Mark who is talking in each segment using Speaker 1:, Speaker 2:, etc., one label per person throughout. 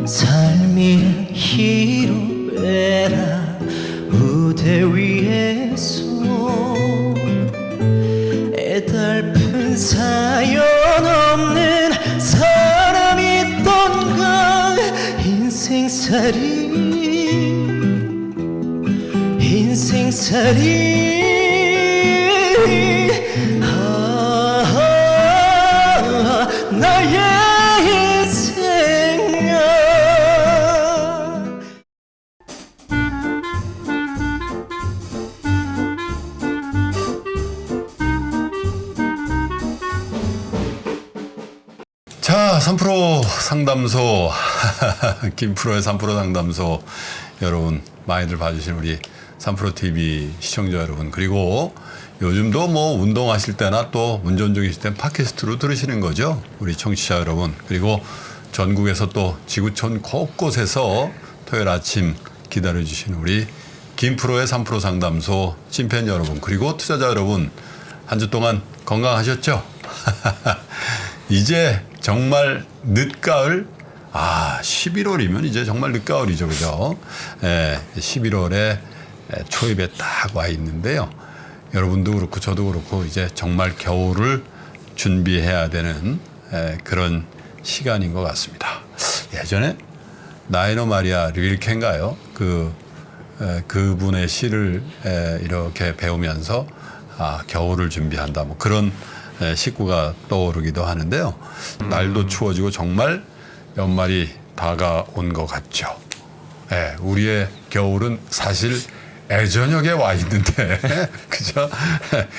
Speaker 1: 삶이 희로애라 무대 위에서 애달픈 사연 없는 사람이 있던가 인생살이 나의 인생아.
Speaker 2: 자, 3프로 상담소 김프로의 3프로 상담소 여러분 많이들 봐주신 우리 3프로 TV 시청자 여러분, 그리고 요즘도 뭐 운동하실 때나 또 운전 중이실 땐 팟캐스트로 들으시는 거죠, 우리 청취자 여러분. 그리고 전국에서 또 지구촌 곳곳에서 토요일 아침 기다려주시는 우리 김프로의 3프로 상담소 찐팬 여러분, 그리고 투자자 여러분, 한 주 동안 건강하셨죠? 이제 정말 늦가을, 11월이면 이제 정말 늦가을이죠, 그죠? 11월에 초입에 딱 와 있는데요. 여러분도 그렇고 저도 그렇고 이제 정말 겨울을 준비해야 되는 그런 시간인 것 같습니다. 예전에 나이노 마리아 릴케인가요? 그분의 시를 이렇게 배우면서 겨울을 준비한다, 뭐 그런 식구가 떠오르기도 하는데요. 날도 추워지고 정말 연말이 다가온 것 같죠. 우리의 겨울은 사실 애저녁에 와 있는데 그죠?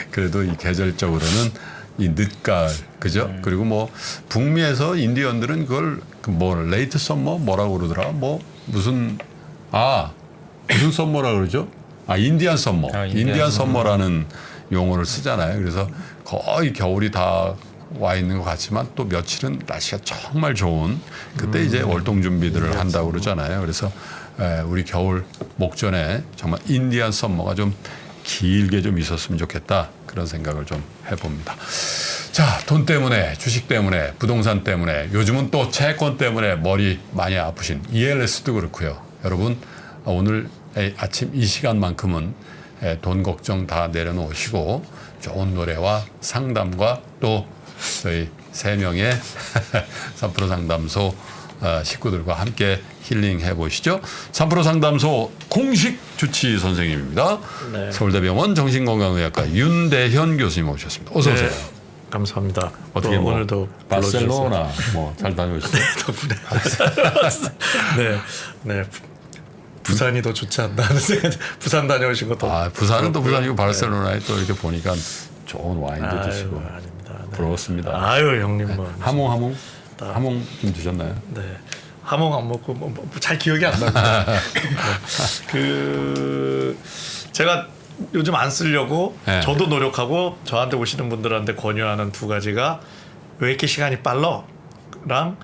Speaker 2: 그래도 이 계절적으로는 이 늦가을, 그죠? 그리고 뭐 북미에서 인디언들은 그걸 뭐 레이트 썸머 뭐라고 그러더라? 뭐 무슨 썸머라 그러죠? 인디안 썸머. 인디안 썸머라는 용어를 쓰잖아요. 그래서 거의 겨울이 다 와 있는 것 같지만 또 며칠은 날씨가 정말 좋은 그때 이제 월동 준비들을 한다고 그러잖아요. 그래서 우리 겨울 목전에 정말 인디안 썸머가 좀 길게 좀 있었으면 좋겠다, 그런 생각을 좀 해봅니다. 자, 돈 때문에, 주식 때문에, 부동산 때문에, 요즘은 또 채권 때문에 머리 많이 아프신 ELS도 그렇고요. 여러분, 오늘 아침 이 시간만큼은 돈 걱정 다 내려놓으시고 좋은 노래와 상담과 또 저희 3명의 3프로 상담소 식구들과 함께 힐링해 보시죠. 3프로 상담소 공식 주치 선생님입니다. 네. 서울대병원 정신건강의학과 윤대현 교수님 오셨습니다. 어서 오세요. 네.
Speaker 3: 감사합니다.
Speaker 2: 어떻게 뭐
Speaker 3: 오늘도
Speaker 2: 바르셀로나 뭐 잘 다녀오셨어요?
Speaker 3: 네, 덕분에. 네. 부산이 더 좋지 않나 하는 생각. 부산 다녀오신 것도.
Speaker 2: 부산은 또 부산이고 바르셀로나에 또 이렇게 보니까 좋은 와인도 드시고.
Speaker 3: 아닙니다. 네.
Speaker 2: 부러웠습니다.
Speaker 3: 형님 뭐.
Speaker 2: 하몽 좀 드셨나요?
Speaker 3: 네. 하몽 안 먹고 잘 기억이 안 납니다. 제가 요즘 안 쓰려고 저도 노력하고 저한테 오시는 분들한테 권유하는 두 가지가 왜 이렇게 시간이 빨라랑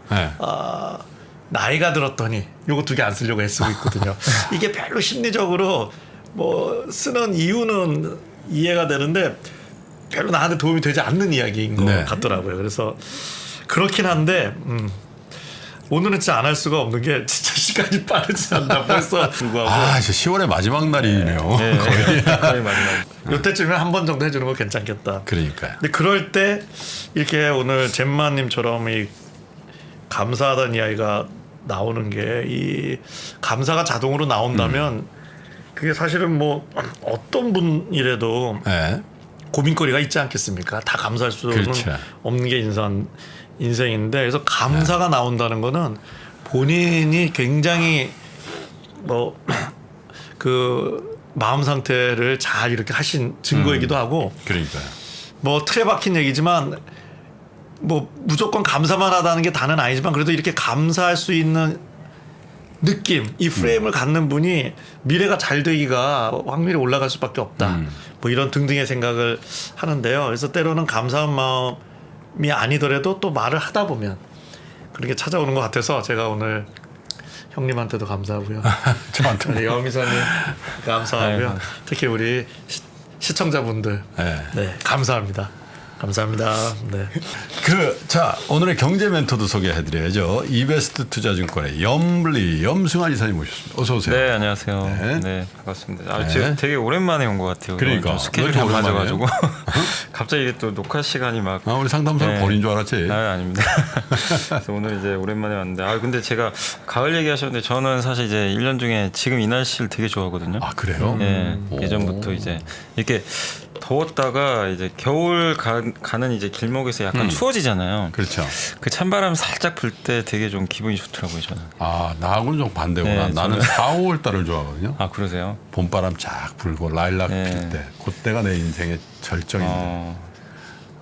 Speaker 3: 나이가 들었더니 요거 두 개 안 쓰려고 애쓰고 있거든요. 이게 별로 심리적으로 뭐 쓰는 이유는 이해가 되는데 별로 나한테 도움이 되지 않는 이야기인 것 같더라고요. 그래서 그렇긴 한데 오늘은 진짜 안 할 수가 없는 게 진짜 시간이 빠르지 않나 벌써 불구하고.
Speaker 2: 이제 10월의 마지막 날이네요.
Speaker 3: 거의 마지막. 이때쯤에 한 번 정도 해주는 거 괜찮겠다.
Speaker 2: 그러니까요.
Speaker 3: 근데 그럴 때 이렇게 오늘 잼마님처럼 이 감사하다는 이야기가 나오는 게, 이 감사가 자동으로 나온다면 그게 사실은 뭐 어떤 분이라도 고민거리가 있지 않겠습니까? 다 감사할 수는 없는 게 인생인데, 그래서 감사가 나온다는 거는 본인이 굉장히 뭐 그 마음 상태를 잘 이렇게 하신 증거이기도 하고.
Speaker 2: 그러니까요.
Speaker 3: 뭐 틀에 박힌 얘기지만 뭐 무조건 감사만 하다는 게 다는 아니지만 그래도 이렇게 감사할 수 있는 느낌, 이 프레임을 갖는 분이 미래가 잘 되기가 확률이 올라갈 수밖에 없다. 뭐 이런 등등의 생각을 하는데요. 그래서 때로는 감사한 마음이 아니더라도 또 말을 하다 보면 그런 게 찾아오는 것 같아서 제가 오늘 형님한테도 감사하고요. 저한테 여미사님 감사하고요. 특히 우리 시청자분들 감사합니다. 감사합니다. 네.
Speaker 2: 자 오늘의 경제 멘토도 소개해드려야죠. 이베스트 투자증권의 염승환 이사님 모셨습니다. 어서 오세요.
Speaker 4: 네, 안녕하세요.
Speaker 2: 네.
Speaker 4: 네, 반갑습니다. 지금 되게 오랜만에 온 것 같아요.
Speaker 2: 그러니까.
Speaker 4: 좀 스케줄이 안 맞아가지고 갑자기 이게 또 녹화 시간이 막.
Speaker 2: 우리 상담사를 버린 줄 알았지.
Speaker 4: 아닙니다. 그래서 오늘 이제 오랜만에 왔는데, 근데 제가 가을 얘기하셨는데 저는 사실 이제 1년 중에 지금 이 날씨를 되게 좋아하거든요.
Speaker 2: 아 그래요?
Speaker 4: 네, 예전부터 이제 이렇게 더웠다가 이제 겨울 가는 이제 길목에서 약간 추워지잖아요.
Speaker 2: 그렇죠.
Speaker 4: 그 찬바람 살짝 불 때 되게 좀 기분이 좋더라고요, 저는.
Speaker 2: 나하고는 좀 반대구나.
Speaker 4: 네,
Speaker 2: 나는 4, 5월 달을 좋아하거든요.
Speaker 4: 그러세요?
Speaker 2: 봄바람 쫙 불고 라일락 필 때. 그때가 내 인생의 절정인데.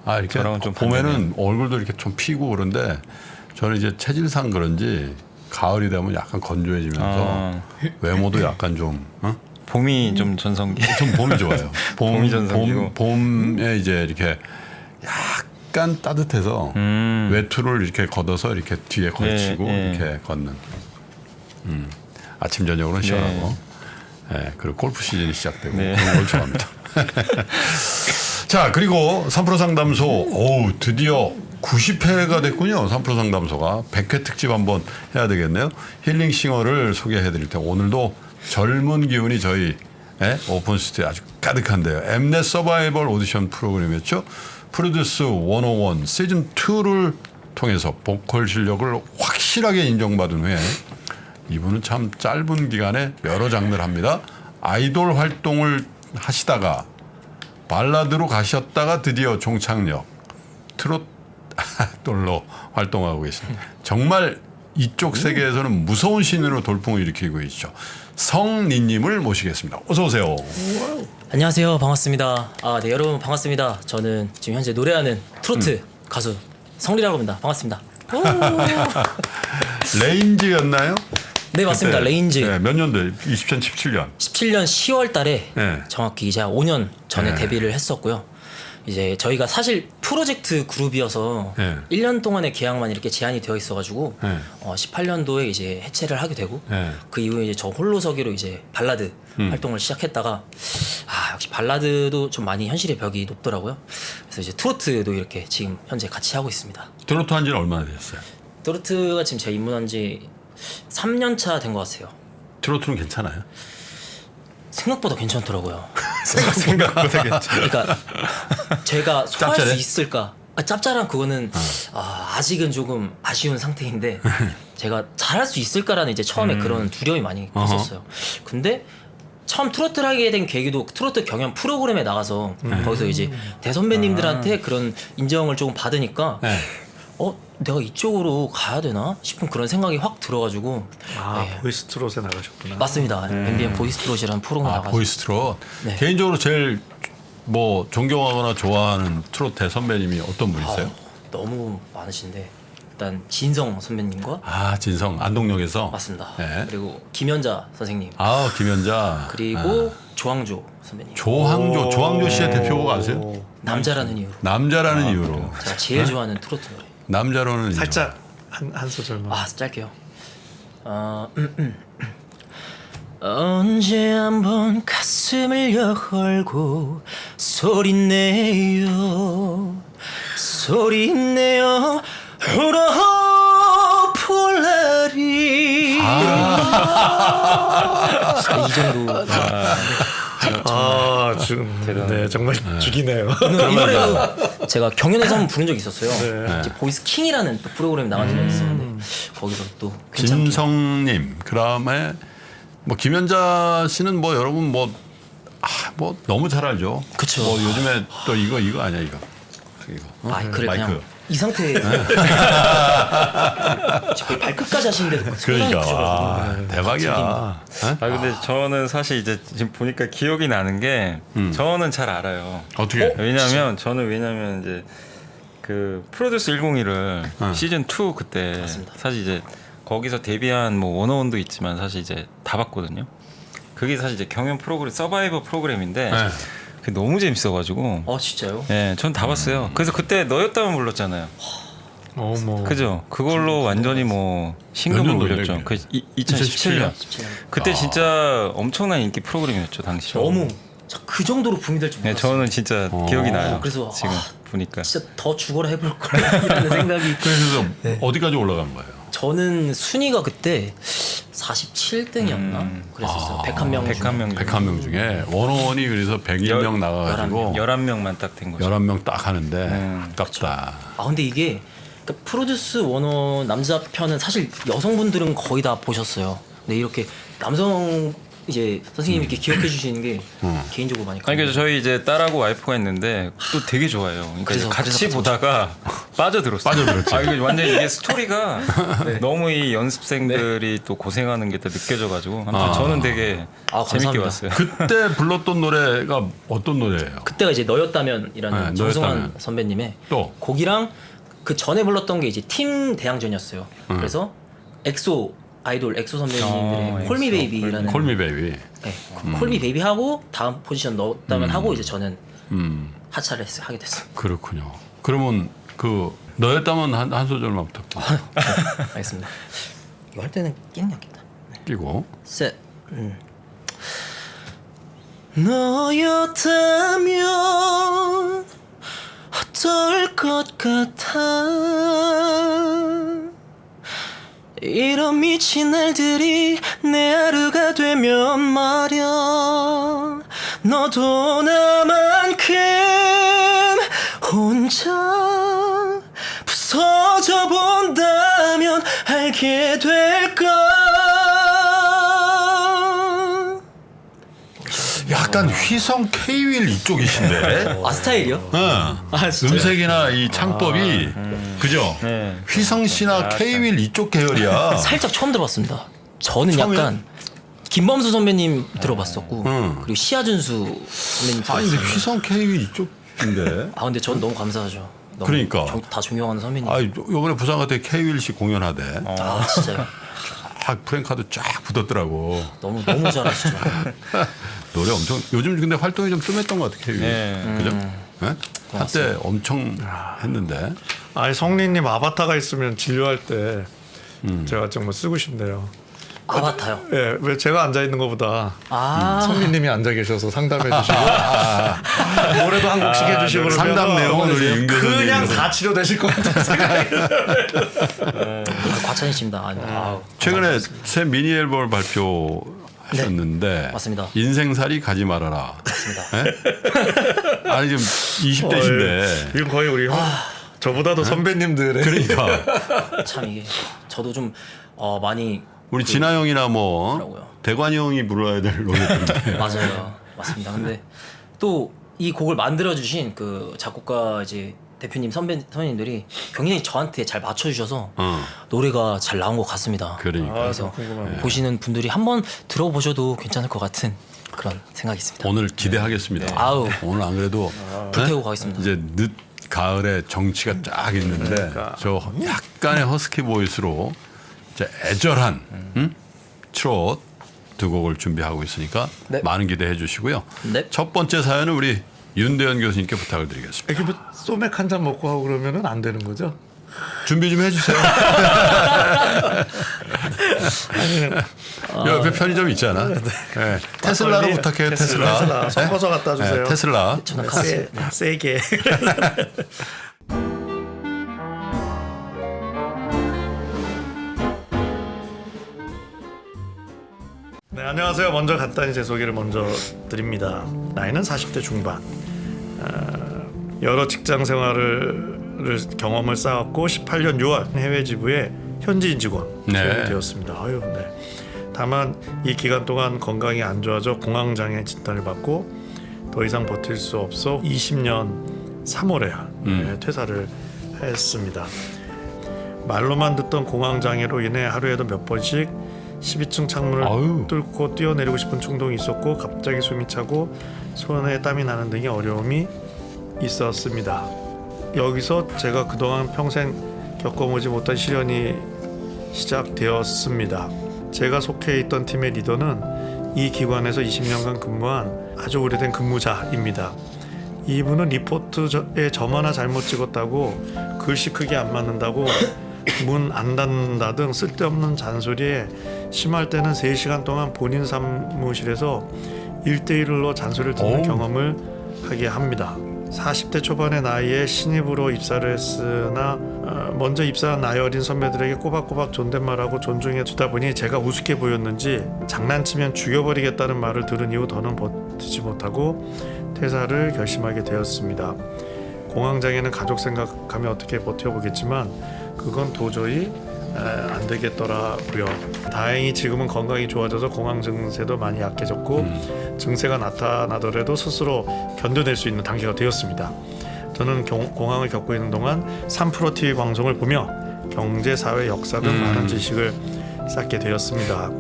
Speaker 2: 이렇게
Speaker 4: 저랑은 좀
Speaker 2: 봄에는 얼굴도 이렇게 좀 피고 그런데 저는 이제 체질상 그런지 가을이 되면 약간 건조해지면서 외모도 약간 좀
Speaker 4: 봄이 좀 전성기.
Speaker 2: 좀 봄이 좋아요.
Speaker 4: 봄이 전성기고.
Speaker 2: 봄에 이제 이렇게 약간 따뜻해서 외투를 이렇게 걷어서 이렇게 뒤에 걸치고 이렇게 걷는. 아침 저녁으로는 시원하고. 네, 그리고 골프 시즌이 시작되고 그런 걸 좋아합니다. 자 그리고 3프로 상담소 드디어 90회가 됐군요. 3프로 상담소가 100회 특집 한번 해야 되겠네요. 힐링싱어를 소개해드릴 테 오늘도 젊은 기운이 저희 오픈 스튜디오에 아주 가득한데요. 엠넷 서바이벌 오디션 프로그램이었죠. 프로듀스 101 시즌 2를 통해서 보컬 실력을 확실하게 인정받은 후에 이분은 참 짧은 기간에 여러 장르를 합니다. 아이돌 활동을 하시다가 발라드로 가셨다가 드디어 종착역 트롯돌로 활동하고 계십니다. 정말 이쪽 세계에서는 무서운 신으로 돌풍을 일으키고 있죠. 성니님을 모시겠습니다. 어서 오세요.
Speaker 1: 안녕하세요. 반갑습니다. 네 여러분 반갑습니다. 저는 지금 현재 노래하는 트로트 가수 성리라고 합니다. 반갑습니다.
Speaker 2: 레인지였나요?
Speaker 1: 네 맞습니다.
Speaker 2: 그때,
Speaker 1: 레인즈.
Speaker 2: 네, 몇 년도? 2017년.
Speaker 1: 17년 10월 달에
Speaker 2: 네.
Speaker 1: 정확히 이제 5년 전에 데뷔를 했었고요. 이제 저희가 사실 프로젝트 그룹이어서 1년 동안의 계약만 이렇게 제한이 되어 있어가지고 18년도에 이제 해체를 하게 되고 그 이후에 이제 저 홀로서기로 이제 발라드 활동을 시작했다가 역시 발라드도 좀 많이 현실의 벽이 높더라고요. 그래서 이제 트로트도 이렇게 지금 현재 같이 하고 있습니다.
Speaker 2: 트로트 한 지는 얼마나 되셨어요?
Speaker 1: 트로트가 지금 제가 입문한 지 3년 차 된 것 같아요.
Speaker 2: 트로트는 괜찮아요?
Speaker 1: 생각보다 괜찮더라고요.
Speaker 4: 생각보다 괜찮아요.
Speaker 1: 그러니까 제가 소화할
Speaker 2: 짭짤해?
Speaker 1: 수 있을까? 짭짤한 그거는 아직은 조금 아쉬운 상태인데 제가 잘할 수 있을까라는 이제 처음에 그런 두려움이 많이 있었어요. 근데 처음 트로트를 하게 된 계기도 트로트 경연 프로그램에 나가서 거기서 이제 대선배님들한테 그런 인정을 조금 받으니까 내가 이쪽으로 가야 되나 싶은 그런 생각이 확 들어가지고
Speaker 3: 보이스트롯에 나가셨구나.
Speaker 1: 맞습니다. MBN 보이스트롯이라는 프로그램 나가서
Speaker 2: 보이스트롯.
Speaker 1: 네.
Speaker 2: 개인적으로 제일 뭐 존경하거나 좋아하는 트로트 선배님이 어떤 분이세요?
Speaker 1: 너무 많으신데 일단 진성 선배님과
Speaker 2: 진성 안동역에서
Speaker 1: 맞습니다.
Speaker 2: 네.
Speaker 1: 그리고 김연자 선생님
Speaker 2: 김연자
Speaker 1: 그리고 조항조 선배님.
Speaker 2: 조항조 씨의 대표곡 아세요?
Speaker 1: 남자라는 이유로.
Speaker 2: 남자라는 이유로.
Speaker 1: 제가 제일 좋아하는 트로트 노래.
Speaker 2: 남자로는
Speaker 3: 살짝 한 소절만.
Speaker 1: 짧게요. 언제 한번 가슴을 열고 소리내요 소리내요 울어 볼날이 이 정도.
Speaker 3: 네, 정말 죽이네요.
Speaker 1: 이 노래도 제가 경연에서 한번 부른 적이 있었어요. 이제 보이스 킹이라는 또 프로그램에 나간 적이 있었는데 거기서 또 괜찮게.
Speaker 2: 진성님 그다음에 뭐 김연자 씨는 뭐 여러분 뭐 너무 잘 알죠.
Speaker 1: 그쵸.
Speaker 2: 뭐 요즘에 또 이거 아니야 이거.
Speaker 1: 마이크를
Speaker 2: 마이크.
Speaker 1: 그냥 이 상태에 거의 발끝까지 하시는데도
Speaker 2: 그러니까 대박이야.
Speaker 4: 근데 저는 사실 이제 지금 보니까 기억이 나는 게 저는 잘 알아요.
Speaker 2: 어떻게?
Speaker 4: 왜냐면 이제 그 프로듀스 101을 시즌 2 그때
Speaker 1: 맞습니다.
Speaker 4: 사실 이제 거기서 데뷔한 뭐 원어원도 있지만 사실 이제 다 봤거든요. 그게 사실 이제 경연 프로그램 서바이버 프로그램인데 그게 너무 재밌어가지고.
Speaker 1: 진짜요?
Speaker 4: 네, 전 다 봤어요. 그래서 그때 너였다면 불렀잖아요.
Speaker 3: 어머.
Speaker 4: 그죠? 그걸로 완전히 뭐 신금을 울렸죠. 그 2017년. 그때 진짜 엄청난 인기 프로그램이었죠 당시.
Speaker 1: 너무 그 정도로 붐이 될 줄
Speaker 4: 네,
Speaker 1: 몰랐어요.
Speaker 4: 저는 진짜 기억이 나요.
Speaker 1: 그래서
Speaker 4: 지금 보니까
Speaker 1: 진짜 더 죽어라 해볼 거라는 생각이.
Speaker 2: 그래서 어디까지 올라간 거예요?
Speaker 1: 저는 순위가 그때 47등이었나 그랬었어요. 101명.
Speaker 4: 101명
Speaker 2: 101명 중에 원어원이 그래서 101명 나가가지고
Speaker 4: 11명만 딱 된 거죠.
Speaker 2: 11명 딱 하는데 아깝다.
Speaker 1: 아 근데 이게 그러니까 프로듀스 원어 남자 편은 사실 여성분들은 거의 다 보셨어요. 근데 이렇게 남성 이제 선생님이 이렇게 기억해 주시는 게 개인적으로 많이.
Speaker 4: 아니 그래서 저희 이제 딸하고 와이프가 있는데 또 되게 좋아해요. 그러니까
Speaker 1: 그래서
Speaker 4: 같이 보다가 빠져들었어요.
Speaker 2: 빠져들었지.
Speaker 4: 아 이게 완전 이게 스토리가 너무 이 연습생들이 또 고생하는 게 또 느껴져가지고 아무튼 저는 되게 재밌게
Speaker 1: 감사합니다.
Speaker 4: 봤어요.
Speaker 2: 그때 불렀던 노래가 어떤 노래예요?
Speaker 1: 그때가 이제 너였다면이라는
Speaker 2: 네,
Speaker 1: 정승환
Speaker 2: 너였다면.
Speaker 1: 선배님의
Speaker 2: 또?
Speaker 1: 곡이랑 그 전에 불렀던 게 이제 팀 대항전이었어요. 그래서 엑소 아이돌 엑소 선배님들의 콜미
Speaker 4: 엑소,
Speaker 1: 베이비라는
Speaker 2: 콜미 베이비.
Speaker 1: 네, 콜미 베이비 하고 다음 포지션 넣었다면 하고 이제 저는 하차를 하게 됐어요.
Speaker 2: 그렇군요. 그러면 그 너였다면 한 소절만 부탁드려요.
Speaker 1: 알겠습니다. 이거 할 때는 끼는 약겠다.
Speaker 2: 끼고.
Speaker 1: 셋. 너였다면 어떨 것 같아. 이런 미친 날들이 내 하루가 되면 말야. 너도 나만큼 혼자 부서져 본다면 알게 될까.
Speaker 2: 약간 휘성 K-윌 이쪽이신데.
Speaker 1: 아 스타일이요? 진짜요?
Speaker 2: 음색이나 이 창법이 그죠?
Speaker 4: 네.
Speaker 2: 휘성 씨나 K-윌 이쪽 계열이야.
Speaker 1: 살짝 처음 들어봤습니다. 저는
Speaker 2: 처음이요?
Speaker 1: 약간 김범수 선배님 들어봤었고 그리고 시아준수 선배님
Speaker 2: 아니 근데
Speaker 1: 들어봤어요.
Speaker 2: 휘성 K-윌 이쪽인데.
Speaker 1: 아 근데 전 너무 감사하죠. 너무
Speaker 2: 그러니까.
Speaker 1: 다 존경하는 선배님.
Speaker 2: 아 요번에 부산 갔을 때 K-윌 씨 공연하대.
Speaker 1: 아 진짜요?
Speaker 2: 프랭카드 쫙 붙었더라고.
Speaker 1: 너무 잘하시죠.
Speaker 2: 노래 엄청 요즘 근데 활동이 좀 뜸했던 것 같아 K-윌.
Speaker 4: 네.
Speaker 2: 그죠? 네? 한때 엄청 했는데.
Speaker 3: 아니 성리님 아바타가 있으면 진료할 때 제가 정말 쓰고 싶네요.
Speaker 1: 아바타요.
Speaker 3: 예, 왜 제가 앉아 있는 것보다
Speaker 1: 아
Speaker 3: 성리님이 앉아 계셔서 상담해 주시고 노래도 한 곡씩 해주시고 그러면
Speaker 2: 상담 내용은 우리 윤교
Speaker 3: 그냥
Speaker 2: 선생님께서.
Speaker 3: 다 치료되실 것 같아요. 생각이.
Speaker 1: 과찬이십니다. 아우,
Speaker 2: 최근에 새 미니 앨범을 발표하셨는데
Speaker 1: 맞습니다.
Speaker 2: 인생살이 가지 말아라.
Speaker 1: 맞습니다.
Speaker 2: 네? 아니 지금 20대신데.
Speaker 3: 이건 거의 우리 저보다도 선배님들의
Speaker 2: 그러니까
Speaker 1: 참 이게 저도 좀 많이
Speaker 2: 우리 진아 형이나 뭐
Speaker 1: 그러더라고요.
Speaker 2: 대관이 형이 불러야 될 노래들인데.
Speaker 1: 맞아요. 맞습니다. 근데 또 이 곡을 만들어 주신 그 작곡가 이제 대표님 선배님들이 굉장히 저한테 잘 맞춰 주셔서 노래가 잘 나온 것 같습니다.
Speaker 2: 그러니까
Speaker 1: 그래서 보시는 분들이 한번 들어보셔도 괜찮을 것 같은 그런 생각이 있습니다.
Speaker 2: 오늘 기대하겠습니다.
Speaker 1: 아우.
Speaker 2: 오늘 안 그래도
Speaker 1: 불태우고 가겠습니다.
Speaker 2: 이제 늦 가을에 정치가 쫙 있는데 저 약간의 허스키 보이스로 이제 애절한 트롯 두 곡을 준비하고 있으니까
Speaker 1: 네.
Speaker 2: 많은 기대해 주시고요.
Speaker 1: 네.
Speaker 2: 첫 번째 사연은 우리 윤대현 교수님께 부탁을 드리겠습니다.
Speaker 3: 이렇게 뭐 소맥 한 잔 먹고 하고 그러면은 안 되는 거죠?
Speaker 2: 준비 좀 해주세요. 옆에 편의점 있잖아. 네. 테슬라로
Speaker 3: 막걸리,
Speaker 2: 부탁해요. 테슬라.
Speaker 3: 섞어서 갖다 주세요.
Speaker 2: 네, 테슬라.
Speaker 1: 저는 카스.
Speaker 3: 세게. 네, 안녕하세요. 먼저 간단히 제 소개를 먼저 드립니다. 나이는 40대 중반. 여러 직장 생활을 경험을 쌓았고 18년 6월 해외 지부의 현지인 직원
Speaker 2: 네.
Speaker 3: 되었습니다. 네. 다만 이 기간 동안 건강이 안 좋아져 공황장애 진단을 받고 더 이상 버틸 수 없어 20년 3월에 퇴사를 했습니다. 말로만 듣던 공황장애로 인해 하루에도 몇 번씩 12층 창문을
Speaker 2: 아유.
Speaker 3: 뚫고 뛰어내리고 싶은 충동이 있었고 갑자기 숨이 차고 손에 땀이 나는 등의 어려움이 있었습니다. 여기서 제가 그동안 평생 겪어보지 못한 시련이 시작되었습니다. 제가 속해 있던 팀의 리더는 이 기관에서 20년간 근무한 아주 오래된 근무자입니다. 이분은 리포트에 점 하나 잘못 찍었다고 글씨 크기 안 맞는다고 문 안 닫는다 등 쓸데없는 잔소리에 심할 때는 3시간 동안 본인 사무실에서 1대1로 잔소리를 듣는 경험을 하게 합니다. 40대 초반의 나이에 신입으로 입사를 했으나 먼저 입사한 나이 어린 선배들에게 꼬박꼬박 존댓말하고 존중해 주다 보니 제가 우습게 보였는지 장난치면 죽여버리겠다는 말을 들은 이후 더는 버티지 못하고 퇴사를 결심하게 되었습니다. 공황장애는 가족 생각하며 어떻게 버텨보겠지만 그건 도저히 안 되겠더라고요. 다행히 지금은 건강이 좋아져서 공황 증세도 많이 약해졌고 증세가 나타나더라도 스스로 견뎌낼 수 있는 단계가 되었습니다. 저는 공황을 겪고 있는 동안 3프로 TV 방송을 보며 경제, 사회, 역사 등 많은 지식을 쌓게 되었습니다.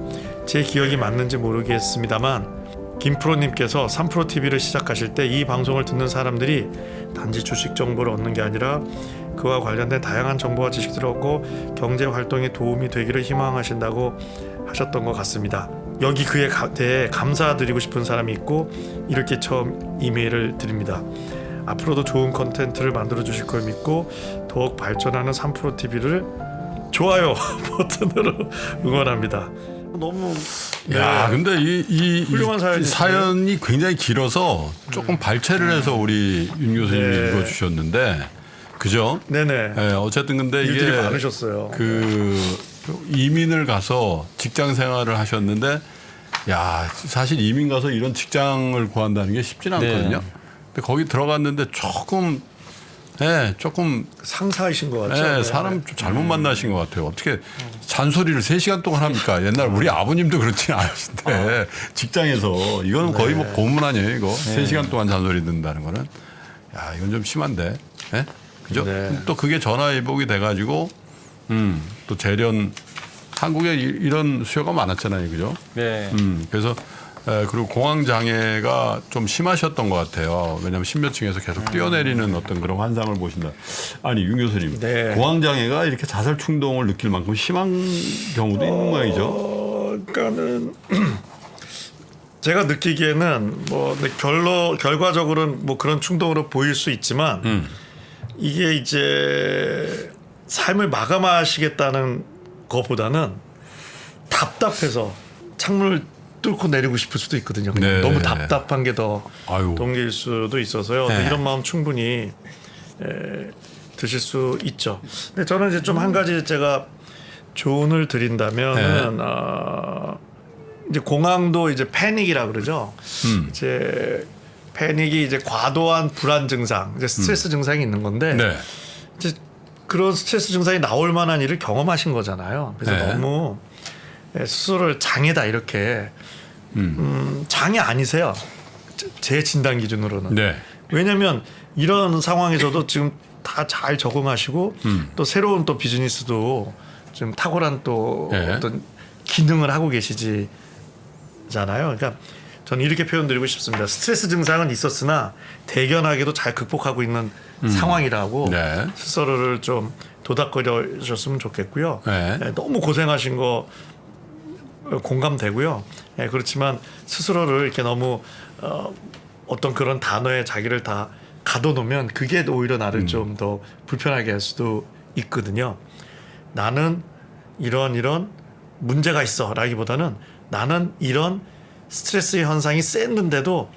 Speaker 3: 제 기억이 맞는지 모르겠습니다만 김프로님께서 3프로 TV를 시작하실 때 이 방송을 듣는 사람들이 단지 주식 정보를 얻는 게 아니라 그와 관련된 다양한 정보와 지식들을 얻고 경제 활동에 도움이 되기를 희망하신다고 하셨던 것 같습니다. 여기 그에 대해 감사드리고 싶은 사람이 있고 이렇게 처음 이메일을 드립니다. 앞으로도 좋은 컨텐츠를 만들어 주실 걸 믿고 더욱 발전하는 3프로 TV를 좋아요 버튼으로 응원합니다. 너무
Speaker 2: 야, 근데 이
Speaker 3: 훌륭한
Speaker 2: 사연이 굉장히 길어서 조금 발췌를 해서 우리 윤 교수님이 읽어주셨는데, 그죠?
Speaker 3: 네네.
Speaker 2: 네, 어쨌든 근데 이게
Speaker 3: 일들이 많으셨어요.
Speaker 2: 그 이민을 가서 직장 생활을 하셨는데, 야, 사실 이민 가서 이런 직장을 구한다는 게 쉽지는 않거든요. 근데 거기 들어갔는데 조금
Speaker 3: 상사이신 것 같죠?
Speaker 2: 네, 사람 좀 잘못 만나신 것 같아요. 어떻게 잔소리를 3시간 동안 합니까? 옛날 우리 아버님도 그렇지 않으신데 직장에서 이거는 거의 뭐 고문 아니에요, 이거. 3시간 동안 잔소리 듣는다는 거는. 야, 이건 좀 심한데. 네? 그죠?
Speaker 3: 네.
Speaker 2: 또 그게 전화위복이 돼가지고 또 재련 한국에 이런 수요가 많았잖아요, 그죠?
Speaker 4: 네.
Speaker 2: 그래서 그리고 공황 장애가 좀 심하셨던 것 같아요. 왜냐하면 신묘층에서 계속 뛰어내리는 어떤 그런 환상을 보신다. 아니 윤 교수님,
Speaker 3: 네.
Speaker 2: 공황 장애가 이렇게 자살 충동을 느낄 만큼 심한 경우도 있는 모양이죠.
Speaker 3: 그러니까는 제가 느끼기에는 뭐 결과적으로는 뭐 그런 충동으로 보일 수 있지만 이게 이제 삶을 마감하시겠다는 것보다는 답답해서 창문을 뚫고 내리고 싶을 수도 있거든요. 그냥
Speaker 2: 네.
Speaker 3: 너무 답답한 게 더
Speaker 2: 아유.
Speaker 3: 동기일 수도 있어서요.
Speaker 2: 네.
Speaker 3: 이런 마음 충분히 드실 수 있죠. 근데 저는 이제 좀 한 가지 제가 조언을 드린다면은 이제 공황도 이제 패닉이라 그러죠. 이제 패닉이 이제 과도한 불안 증상, 이제 스트레스 증상이 있는 건데
Speaker 2: 네.
Speaker 3: 이제 그런 스트레스 증상이 나올 만한 일을 경험하신 거잖아요. 그래서
Speaker 2: 네.
Speaker 3: 너무 스스로를 장애다 이렇게 장애 아니세요. 제 진단 기준으로는.
Speaker 2: 네.
Speaker 3: 왜냐하면 이런 상황에서도 지금 다 잘 적응하시고 또 새로운 또 비즈니스도 좀 탁월한 또
Speaker 2: 네.
Speaker 3: 어떤 기능을 하고 계시잖아요. 그러니까 저는 이렇게 표현드리고 싶습니다. 스트레스 증상은 있었으나 대견하게도 잘 극복하고 있는 상황이라고
Speaker 2: 네.
Speaker 3: 스스로를 좀 도닥거려 주셨으면 좋겠고요.
Speaker 2: 네.
Speaker 3: 너무 고생하신 거 공감되고요. 그렇지만 스스로를 이렇게 너무 어떤 그런 단어에 자기를 다 가둬놓으면 그게 오히려 나를 좀 더 불편하게 할 수도 있거든요. 나는 이런 문제가 있어 라기보다는 나는 이런 스트레스 현상이 셌는데도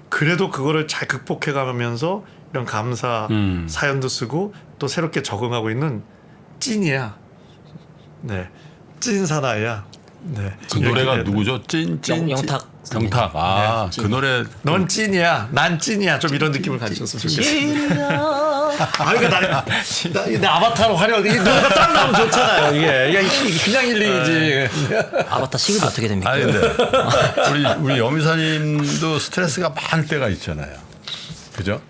Speaker 3: 그래도 그거를 잘 극복해 가면서 이런 감사 사연도 쓰고 또 새롭게 적응하고 있는 찐이야. 네, 찐 사나이야. 네.
Speaker 2: 그 노래가 누구죠?
Speaker 1: 영탁.
Speaker 2: 영탁. 아,
Speaker 1: 네,
Speaker 2: 그 노래.
Speaker 3: 넌 찐이야, 난 찐이야. 좀 이런 느낌을 가지셨으면 좋겠어요. 아, 그러니까 내 아바타로 화려하게 이 노래가 딱 나오면 좋잖아요. 이게 그냥 일리지.
Speaker 1: 아바타 시급이 어떻게 됩니까?
Speaker 2: 아니 근데 우리 여미사님도 스트레스가 많을 때가 있잖아요. 그죠?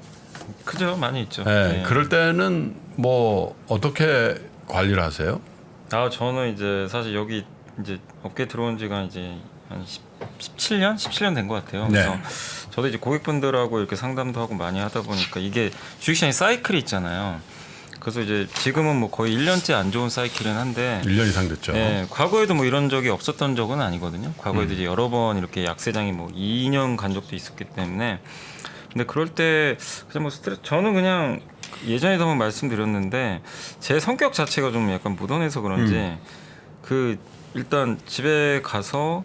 Speaker 4: 그죠, 많이 있죠.
Speaker 2: 네.
Speaker 4: 네.
Speaker 2: 그럴 때는 뭐 어떻게 관리를 하세요?
Speaker 4: 저는 이제 사실 여기 이제 업계 들어온 지가 이제 한 17년 된 것 같아요.
Speaker 2: 네.
Speaker 4: 그래서 저도 이제 고객분들하고 이렇게 상담도 하고 많이 하다 보니까 이게 주식시장에 사이클이 있잖아요. 그래서 이제 지금은 뭐 거의 1년째 안 좋은 사이클은 한데
Speaker 2: 1년 이상 됐죠.
Speaker 4: 네, 과거에도 뭐 이런 적이 없었던 적은 아니거든요. 과거에도 이제 여러 번 이렇게 약세장이 뭐 2년 간 적도 있었기 때문에 근데 그럴 때 그냥 뭐 스트레스 저는 그냥 예전에도 한번 말씀드렸는데 제 성격 자체가 좀 약간 무던해서 그런지 그 일단 집에 가서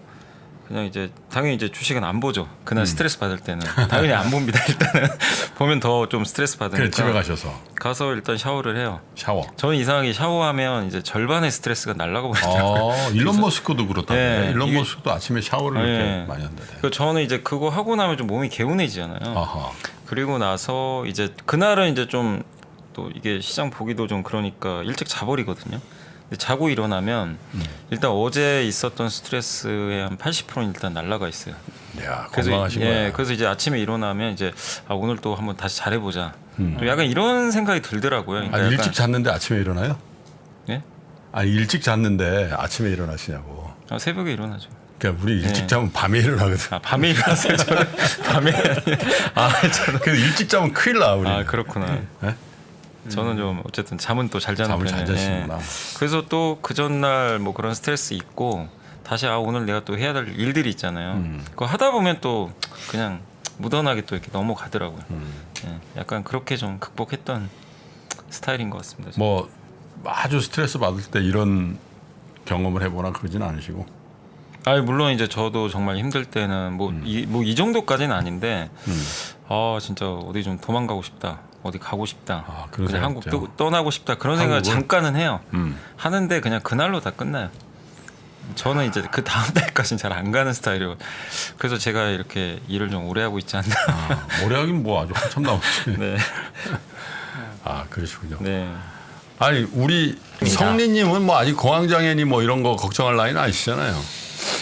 Speaker 4: 그냥 이제 당연히 이제 주식은 안 보죠. 그날 스트레스 받을 때는 당연히 안 봅니다. 일단은 보면 더 좀 스트레스 받으니까.
Speaker 2: 그래 집에 가서
Speaker 4: 일단 샤워를 해요.
Speaker 2: 샤워.
Speaker 4: 저는 이상하게 샤워하면 이제 절반의 스트레스가 날라가 버리더라고요.
Speaker 2: 일론 머스크도 그렇다고.
Speaker 4: 네,
Speaker 2: 일론
Speaker 4: 이게-
Speaker 2: 머스크도 아침에 샤워를
Speaker 4: 네.
Speaker 2: 이렇게 많이 한다네.
Speaker 4: 그 저는 이제 그거 하고 나면 좀 몸이 개운해지잖아요.
Speaker 2: 아하.
Speaker 4: 그리고 나서 이제 그날은 이제 좀 또 이게 시장 보기도 좀 그러니까 일찍 자버리거든요. 근데 자고 일어나면 일단 어제 있었던 스트레스의 한 80%는 일단 날라가 있어요.
Speaker 2: 야, 건강하신 거야.
Speaker 4: 예, 그래서 이제 아침에 일어나면 이제 오늘 또 한번 다시 잘해보자. 또 약간 이런 생각이 들더라고요. 그러니까
Speaker 2: 아니,
Speaker 4: 약간-
Speaker 2: 일찍 잤는데 아침에 일어나요?
Speaker 4: 예?
Speaker 2: 아니 일찍 잤는데 아침에 일어나시냐고.
Speaker 4: 새벽에 일어나죠.
Speaker 2: 그러니까 우리 일찍
Speaker 4: 네.
Speaker 2: 자면 밤에 일어나거든.
Speaker 4: 밤에 일어나세요 저는 밤에 저는
Speaker 2: 그래서 일찍 자면 큰일 나 우리.
Speaker 4: 그렇구나.
Speaker 2: 네?
Speaker 4: 저는 좀 어쨌든 잠은 또 잘 자는
Speaker 2: 잠을 잘
Speaker 4: 편이에요.
Speaker 2: 자시는구나.
Speaker 4: 예. 그래서 또 그 전날 뭐 그런 스트레스 있고 다시 오늘 내가 또 해야 될 일들이 있잖아요. 그거 하다 보면 또 그냥 무던하게 또 이렇게 넘어가더라고요. 예. 약간 그렇게 좀 극복했던 스타일인 것 같습니다. 저는.
Speaker 2: 뭐 아주 스트레스 받을 때 이런 경험을 해보나 그러진 않으시고.
Speaker 4: 물론 이제 저도 정말 힘들 때는 뭐 이 정도까지는 아닌데 진짜 어디 좀 도망가고 싶다. 어디 가고 싶다.
Speaker 2: 그런
Speaker 4: 그냥
Speaker 2: 생각
Speaker 4: 한국
Speaker 2: 있죠.
Speaker 4: 떠나고 싶다. 그런 생각을
Speaker 2: 한국을?
Speaker 4: 잠깐은 해요.
Speaker 2: 음.
Speaker 4: 하는데 그냥 그날로 다 끝나요. 저는 이제 그 다음 달까지는 잘 안 가는 스타일이고 그래서 제가 이렇게 일을 좀 오래 하고 있지 않나.
Speaker 2: 오래 하긴 뭐 아주 한참 남았지.
Speaker 4: 네.
Speaker 2: 그러시군요.
Speaker 4: 네.
Speaker 2: 아니 우리 성리님은 뭐 아직 공황장애니 뭐 이런 거 걱정할 나이는 아니시잖아요.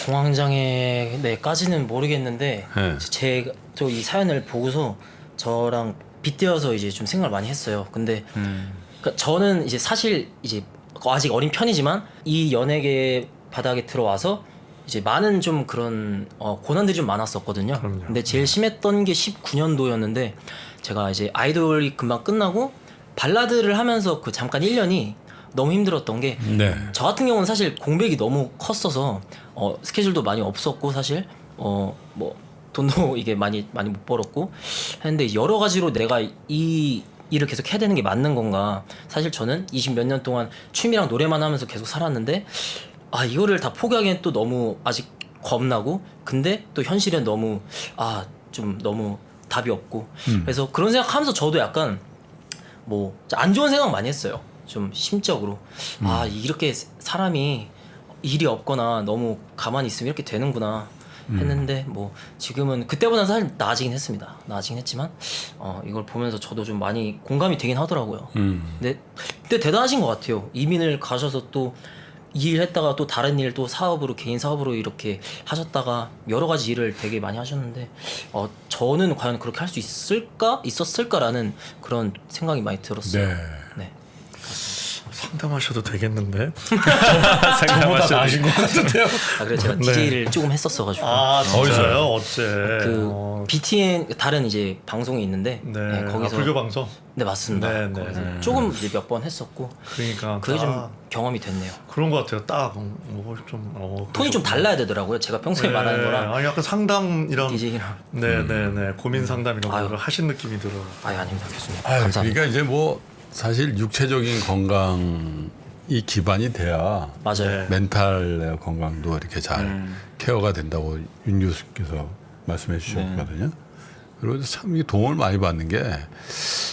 Speaker 1: 공황장애까지는 모르겠는데
Speaker 2: 네.
Speaker 1: 제가 또 이 사연을 보고서 저랑 빗대어서 이제 좀 생각을 많이 했어요. 근데 그러니까 저는 이제 사실 이제 아직 어린 편이지만 이 연예계 바닥에 들어와서 이제 많은 좀 그런 고난들이 좀 많았었거든요.
Speaker 3: 그럼요.
Speaker 1: 근데 제일 심했던 게 19년도였는데 제가 이제 아이돌이 금방 끝나고 발라드를 하면서 그 잠깐 1년이 너무 힘들었던 게 저 같은 경우는 사실 공백이 너무 컸어서 스케줄도 많이 없었고 사실 뭐 돈도 이게 많이 못 벌었고 했는데 여러 가지로 내가 이 일을 계속 해야 되는 게 맞는 건가. 사실 저는 20 몇 년 동안 취미랑 노래만 하면서 계속 살았는데 이거를 다 포기하기엔 또 너무 아직 겁나고 근데 또 현실은 너무 좀 너무 답이 없고 그래서 그런 생각하면서 저도 약간 뭐 안 좋은 생각 많이 했어요. 좀 심적으로 이렇게 사람이 일이 없거나 너무 가만히 있으면 이렇게 되는구나 했는데 뭐 지금은 그때보다는 사실 나아지긴 했습니다. 나아지긴 했지만 이걸 보면서 저도 좀 많이 공감이 되긴 하더라고요. 근데 대단하신 것 같아요. 이민을 가셔서 또 이 일 했다가 또 다른 일 또 사업으로 개인 사업으로 이렇게 하셨다가 여러 가지 일을 되게 많이 하셨는데 저는 과연 그렇게 할 수 있었을까라는 그런 생각이 많이 들었어요. 네.
Speaker 3: 상담하셔도 되겠는데.
Speaker 4: 저보다
Speaker 3: 나으신 것 같은데요.
Speaker 1: 그래서 제가
Speaker 3: 네.
Speaker 1: DJ를 조금 했었어가지고
Speaker 3: 진짜요? 어째?
Speaker 1: 그 BTN 다른 이제 방송이 있는데
Speaker 3: 네.
Speaker 1: 거기서
Speaker 3: 불교 방송.
Speaker 1: 네 맞습니다.
Speaker 3: 네, 네.
Speaker 1: 거기서 조금 이제 몇 번 했었고
Speaker 3: 그러니까
Speaker 1: 그게 좀
Speaker 3: 딱
Speaker 1: 경험이 됐네요.
Speaker 3: 그런 것 같아요. 딱좀
Speaker 1: 톤이 좀 달라야 되더라고요. 제가 평소에 말하는 거랑
Speaker 3: 약간 상담 이런.
Speaker 1: DJ랑
Speaker 3: 네네네 고민 상담 이런
Speaker 1: 아유.
Speaker 3: 거를 하신 느낌이 들어요.
Speaker 1: 아닙니다 교수님. 감사합니다.
Speaker 2: 그러니까 이제 뭐 사실 육체적인 건강이 기반이 돼야
Speaker 1: 맞아요.
Speaker 3: 네.
Speaker 2: 멘탈 건강도 이렇게 잘 케어가 된다고 윤 교수께서 말씀해 주셨거든요. 그리고 참 이게 도움을 많이 받는 게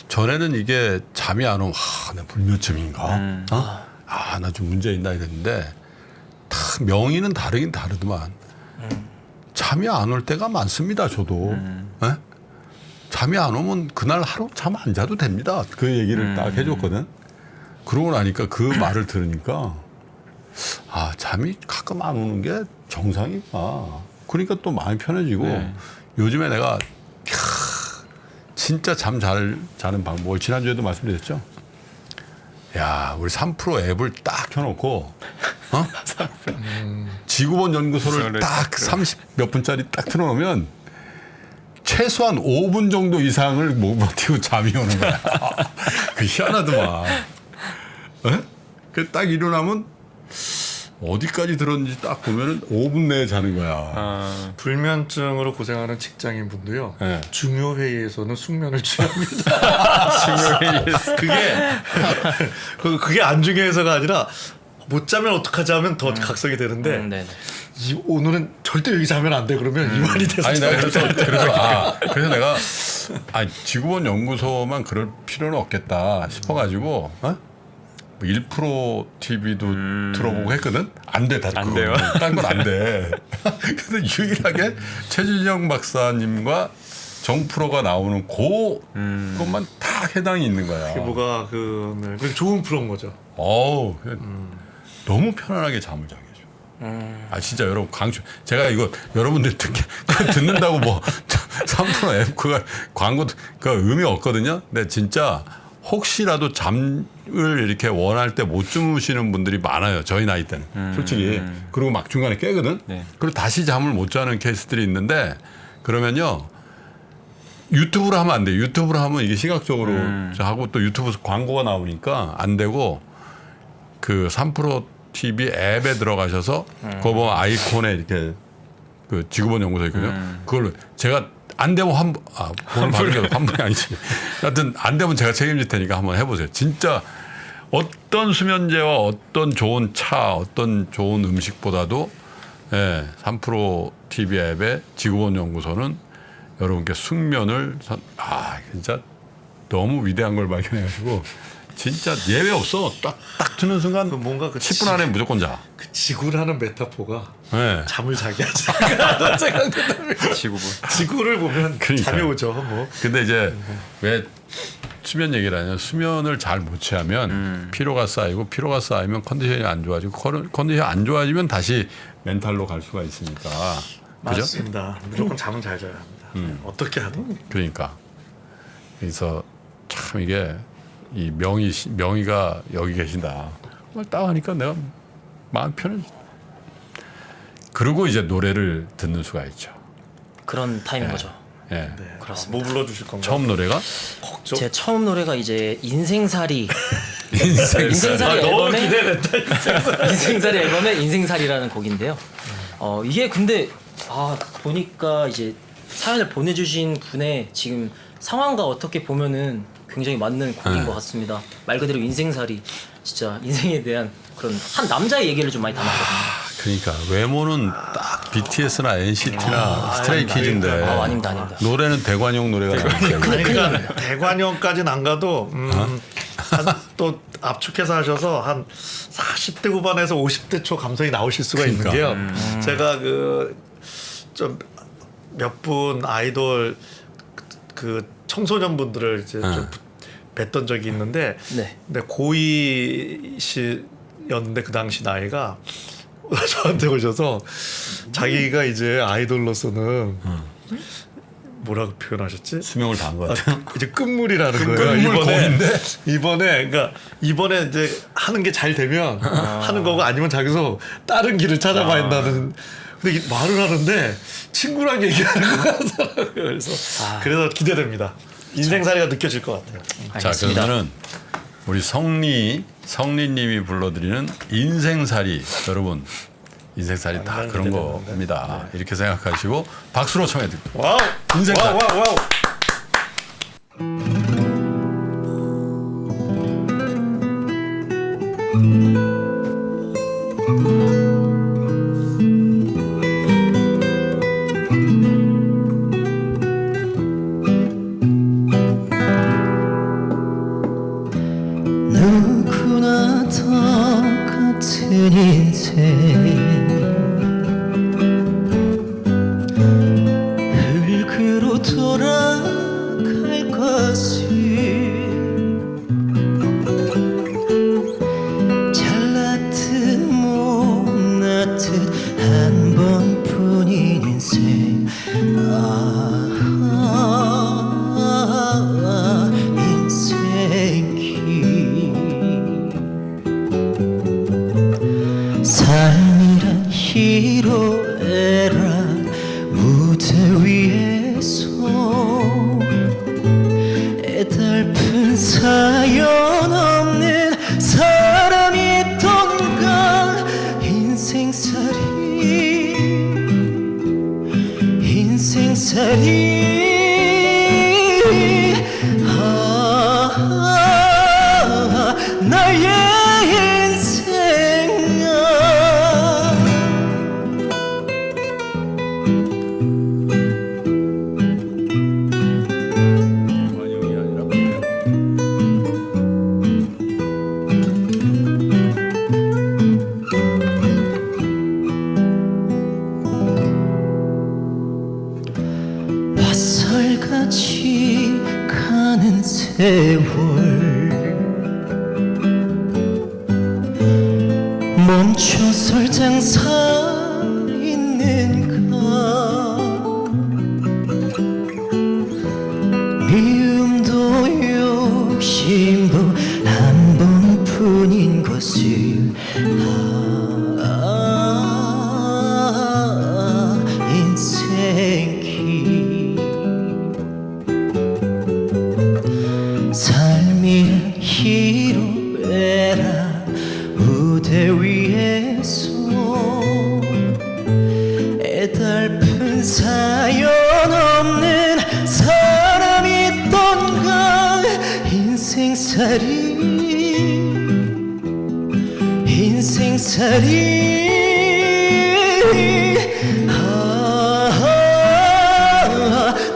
Speaker 2: 전에는 이게 잠이 안 오면 나 불면증인가? 나 좀 문제 있나 이랬는데 다 명의는 다르긴 다르더만 잠이 안 올 때가 많습니다. 저도 예? 잠이 안 오면 그날 하루 잠 안 자도 됩니다. 그 얘기를 딱 해줬거든. 그러고 나니까 그 말을 들으니까 잠이 가끔 안 오는 게 정상이구나. 그러니까 또 마음이 편해지고 요즘에 내가 진짜 잠 잘 자는 방법을 지난주에도 말씀드렸죠. 야, 우리 3프로 앱을 딱 켜놓고 지구본 연구소를 딱 30 몇 분짜리 딱 틀어놓으면 최소한 5분 정도 이상을 못 버티고 잠이 오는 거야. 그 희한하더만. 그 딱 일어나면 어디까지 들었는지 딱 보면은 5분 내에 자는 거야.
Speaker 3: 불면증으로 고생하는 직장인 분도요.
Speaker 2: 네.
Speaker 3: 중요 회의에서는 숙면을 취합니다. 중요 회의에서 그게 안 중요해서가 아니라 못 자면 어떡하지 하면 더 각성이 되는데
Speaker 1: 네네.
Speaker 3: 오늘은 절대 여기 자면 안 돼 그러면 이완이 돼서
Speaker 2: 아니 내가 그래서 내가 지구본 연구소만 그럴 필요는 없겠다 싶어가지고 1프로 TV도 들어보고 했거든. 안 돼, 안 돼요. 딴 건 안 돼. 그래서 유일하게 최진영 박사님과 정프로가 나오는 그것만 딱 해당이 있는 거야.
Speaker 3: 그게 뭐가 그 좋은 프로인 거죠.
Speaker 2: 어우, 너무 편안하게 잠을 자게 해줘. 진짜 여러분 강추. 제가 이거 여러분들 듣는다고 뭐 3프로 F가 광고 그 의미 없거든요. 근데 진짜 혹시라도 잠을 이렇게 원할 때 못 주무시는 분들이 많아요. 저희 나이 때는 솔직히. 그리고 막 중간에 깨거든.
Speaker 4: 네.
Speaker 2: 그리고 다시 잠을 못 자는 케이스들이 있는데 그러면요. 유튜브로 하면 안 돼요. 유튜브로 하면 이게 시각적으로 하고 또 유튜브 광고가 나오니까 안 되고 그 3프로 TV 앱에 들어가셔서 그거 보면 아이콘에 이렇게 그 지구본 연구소 있거든요. 그걸 제가 안 되면 환불이 아니지. 하여튼 안 되면 제가 책임질 테니까 한번 해보세요. 진짜 어떤 수면제와 어떤 좋은 차, 어떤 좋은 음식보다도 3프로 TV 앱의 지구본 연구소는 여러분께 숙면을 진짜 너무 위대한 걸 발견해가지고 진짜 예외 없어. 딱 드는 순간
Speaker 3: 뭔가
Speaker 2: 10분 안에 무조건 자.
Speaker 3: 그 지구라는 메타포가
Speaker 2: 네.
Speaker 3: 잠을 자게 하지. 생각된다. 지구를 보면
Speaker 2: 그러니까요.
Speaker 3: 잠이 오죠. 뭐.
Speaker 2: 근데 이제 왜 수면 얘기를 하냐면 수면을 잘 못 취하면 피로가 쌓이고 피로가 쌓이면 컨디션이 안 좋아지고 컨디션이 안 좋아지면 다시 멘탈로 갈 수가 있으니까. 그죠?
Speaker 3: 맞습니다. 무조건 잠은 잘 자야 합니다. 어떻게 하든.
Speaker 2: 그러니까. 그래서 참 이게 이 명의가 여기 계신다. 딱 하니까 내가 마음 편해져. 그리고 이제 노래를 듣는 수가 있죠.
Speaker 1: 그런 타임인 거죠.
Speaker 2: 예.
Speaker 3: 네.
Speaker 1: 그렇습니다.
Speaker 3: 뭐 불러주실 건가요?
Speaker 2: 처음 노래가
Speaker 3: 걱정.
Speaker 1: 제 처음 노래가 이제 인생살이
Speaker 2: 인생살이
Speaker 3: 너무
Speaker 1: 앨범에
Speaker 3: 기대됐다.
Speaker 1: 인생살이 앨범의 인생살이라는 곡인데요. 이게 근데 보니까 이제 사연을 보내주신 분의 지금 상황과 어떻게 보면은 굉장히 맞는 곡인 것 같습니다. 말 그대로 인생살이 진짜 인생에 대한 그런 한 남자의 얘기를 좀 많이 담았거든요.
Speaker 2: 그러니까 외모는 딱 BTS나 NCT나 스트레이키즈인데
Speaker 1: 아닙니다.
Speaker 2: 노래는 대관용 노래가 나오니까
Speaker 3: 그러니까 대관령까지는 안 가도 또 압축해서 하셔서 한 40대 후반에서 50대 초 감성이 나오실 수가 있는 게요. 제가 좀 몇 분 아이돌 그 청소년분들을 이제 좀 뵀던 적이 있는데,
Speaker 1: 네.
Speaker 3: 근데 고2시였는데 그 당시 나이가 저한테 오셔서 자기가 이제 아이돌로서는 뭐라고 표현하셨지?
Speaker 2: 수명을 다한 것 같아요.
Speaker 3: 이제 끝물이라는 거예요. 이번에 이제 하는 게 잘 되면 하는 거고 아니면 자기서 다른 길을 찾아봐야 한다는. 근데 말을 하는데 친구랑 얘기하는 것 같더라고요. 그래서 기대됩니다. 인생살이가 느껴질 것 같아요.
Speaker 2: 자, 그러면은 우리 성리님이 불러드리는 인생살이, 여러분 인생살이 다 그런 겁니다. 네. 이렇게 생각하시고 박수로 청해 드립니다.
Speaker 3: 와우,
Speaker 2: 인생살.
Speaker 3: 와우.
Speaker 1: 누구나 똑같은 인생 흙으로 돌아갈 것이 잘났듯 못났듯 한 번뿐인 인생 삶이란 희로애란 무대 위에서 애달픈 사연 없는 사람이 있던가 인생살이 나의 인생 세월 멈춰설 장사 있는가 미움도 욕심도 한 번뿐인 것을 인생길 삶이 희로애라 무대 위에서 애달픈 사연 없는 사람이 있던가 인생살이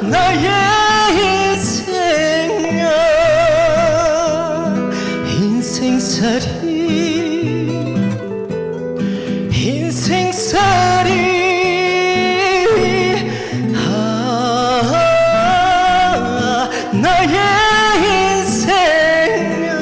Speaker 1: 나의 인생살이 나의 인생아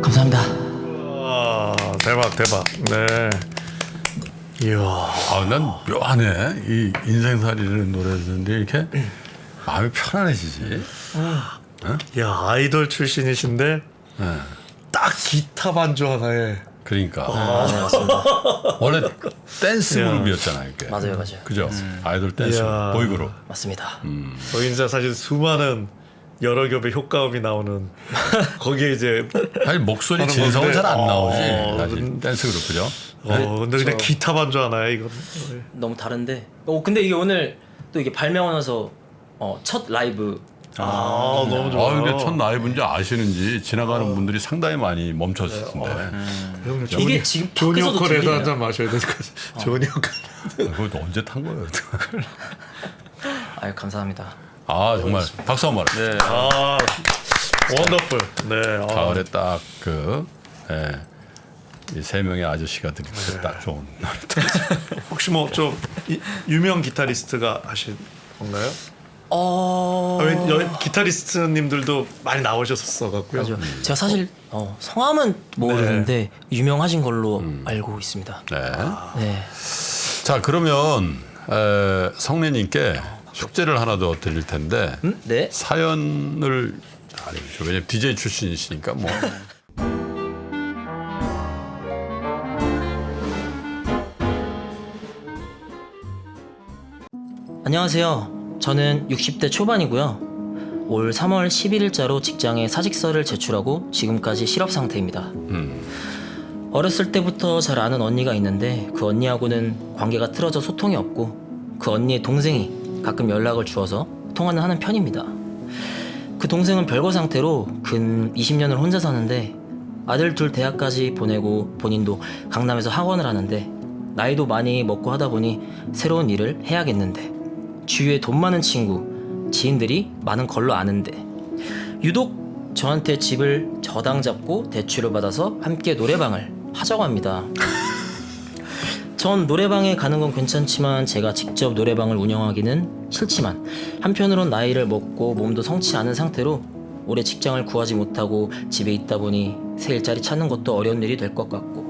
Speaker 1: 감사합니다.
Speaker 3: 대박. 네. 이야.
Speaker 2: 난 묘하네. 이 인생살이라는 노래 듣는데 이렇게 마음이 편안해지지.
Speaker 3: 야, 아이돌 출신이신데
Speaker 2: 네.
Speaker 3: 딱 기타 반주 하나에
Speaker 2: 그러니까
Speaker 1: 네, 맞습니다.
Speaker 2: 원래 댄스
Speaker 3: 야.
Speaker 2: 그룹이었잖아요. 이게.
Speaker 1: 맞아요.
Speaker 2: 그죠? 아이돌 댄스
Speaker 3: 이야.
Speaker 2: 보이그룹.
Speaker 1: 맞습니다.
Speaker 3: 저희 이제 사실 수많은 여러 겹의 효과음이 나오는 거기에 이제
Speaker 2: 사실 목소리
Speaker 3: 하는
Speaker 2: 진성은
Speaker 3: 건데.
Speaker 2: 잘 안 나오지. 사실
Speaker 3: 근데-
Speaker 2: 댄스 그룹 그죠?
Speaker 3: 근데 그냥 기타 반주 하나에 이거
Speaker 1: 너무 다른데. 근데 이게 오늘 또 이게 발매하고 나서 첫 라이브.
Speaker 3: 너무 좋아요.
Speaker 2: 근데 첫 라이브인지 아시는지 지나가는 분들이 상당히 많이 멈췄을 텐데.
Speaker 3: 형님
Speaker 1: 이게 지금
Speaker 3: 좋은
Speaker 1: 밖에서도
Speaker 3: 역할에서
Speaker 1: 들리네요.
Speaker 3: 한잔 마셔야 될 것 같아요. 좋은 역할.
Speaker 2: 그거 언제 탄 거예요?
Speaker 1: 아유 감사합니다.
Speaker 2: 정말 박수 한번.
Speaker 4: 네.
Speaker 3: 원더풀. 네.
Speaker 2: 가을에 딱 이 세 명의 아저씨가 들이 딱 좋은 노래.
Speaker 3: 혹시 뭐 좀 유명 기타리스트가 하신 건가요? 기타리스트님들도 많이 나오셨었어 갖고요.
Speaker 1: 맞아요. 제가 사실 성함은 모르는데 유명하신 걸로 알고 있습니다.
Speaker 2: 네.
Speaker 1: 네.
Speaker 2: 자 그러면 성래님께 숙제를 하나 더 드릴 텐데
Speaker 1: 네.
Speaker 2: 사연을 알려주죠. 왜냐면 DJ 출신이시니까 뭐.
Speaker 1: 안녕하세요. 저는 60대 초반이고요. 올 3월 11일자로 직장에 사직서를 제출하고 지금까지 실업 상태입니다. 어렸을 때부터 잘 아는 언니가 있는데 그 언니하고는 관계가 틀어져 소통이 없고 그 언니의 동생이 가끔 연락을 주어서 통화는 하는 편입니다. 그 동생은 별거 상태로 근 20년을 혼자 사는데 아들 둘 대학까지 보내고 본인도 강남에서 학원을 하는데 나이도 많이 먹고 하다 보니 새로운 일을 해야겠는데 주위에 돈 많은 친구, 지인들이 많은 걸로 아는데 유독 저한테 집을 저당 잡고 대출을 받아서 함께 노래방을 하자고 합니다. 전 노래방에 가는 건 괜찮지만 제가 직접 노래방을 운영하기는 싫지만 한편으론 나이를 먹고 몸도 성치 않은 상태로 오래 직장을 구하지 못하고 집에 있다 보니 새 일자리 찾는 것도 어려운 일이 될 것 같고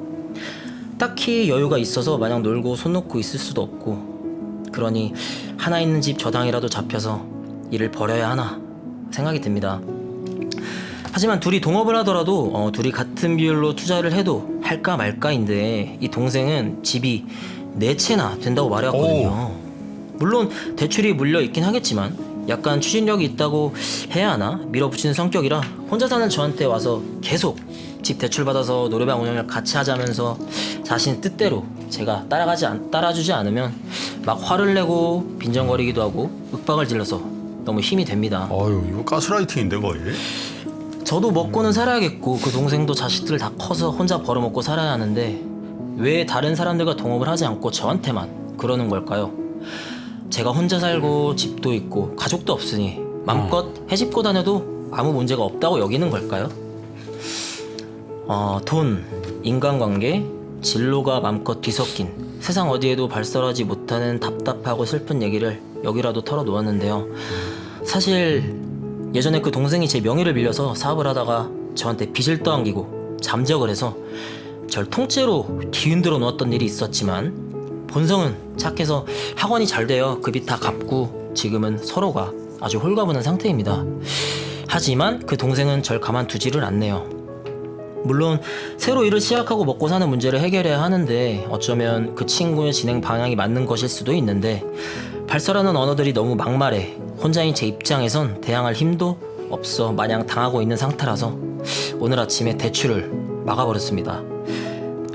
Speaker 1: 딱히 여유가 있어서 마냥 놀고 손 놓고 있을 수도 없고 그러니 하나 있는 집 저당이라도 잡혀서 일을 벌여야 하나 생각이 듭니다. 하지만 둘이 동업을 하더라도 둘이 같은 비율로 투자를 해도 할까 말까인데 이 동생은 집이 4채나 된다고 말해왔거든요. 물론 대출이 물려 있긴 하겠지만 약간 추진력이 있다고 해야 하나 밀어붙이는 성격이라 혼자 사는 저한테 와서 계속 집 대출 받아서 노래방 운영을 같이 하자면서 자신 뜻대로 제가 따라주지 않으면 막 화를 내고 빈정거리기도 하고 윽박을 질러서 너무 힘이 됩니다.
Speaker 2: 이거 가스라이팅인데 거의.
Speaker 1: 저도 먹고는 살아야겠고 그 동생도 자식들 다 커서 혼자 벌어먹고 살아야 하는데 왜 다른 사람들과 동업을 하지 않고 저한테만 그러는 걸까요? 제가 혼자 살고 집도 있고 가족도 없으니 마음껏 해집고 다녀도 아무 문제가 없다고 여기는 걸까요? 돈, 인간관계, 진로가 맘껏 뒤섞인 세상 어디에도 발설하지 못하는 답답하고 슬픈 얘기를 여기라도 털어놓았는데요. 사실 예전에 그 동생이 제 명의를 빌려서 사업을 하다가 저한테 빚을 떠안기고 잠적을 해서 절 통째로 뒤흔들어 놓았던 일이 있었지만 본성은 착해서 학원이 잘 되어 그 빚 다 갚고 지금은 서로가 아주 홀가분한 상태입니다. 하지만 그 동생은 절 가만두지를 않네요. 물론 새로 일을 시작하고 먹고 사는 문제를 해결해야 하는데 어쩌면 그 친구의 진행 방향이 맞는 것일 수도 있는데 발설하는 언어들이 너무 막말해 혼자인 제 입장에선 대항할 힘도 없어 마냥 당하고 있는 상태라서 오늘 아침에 대출을 막아버렸습니다.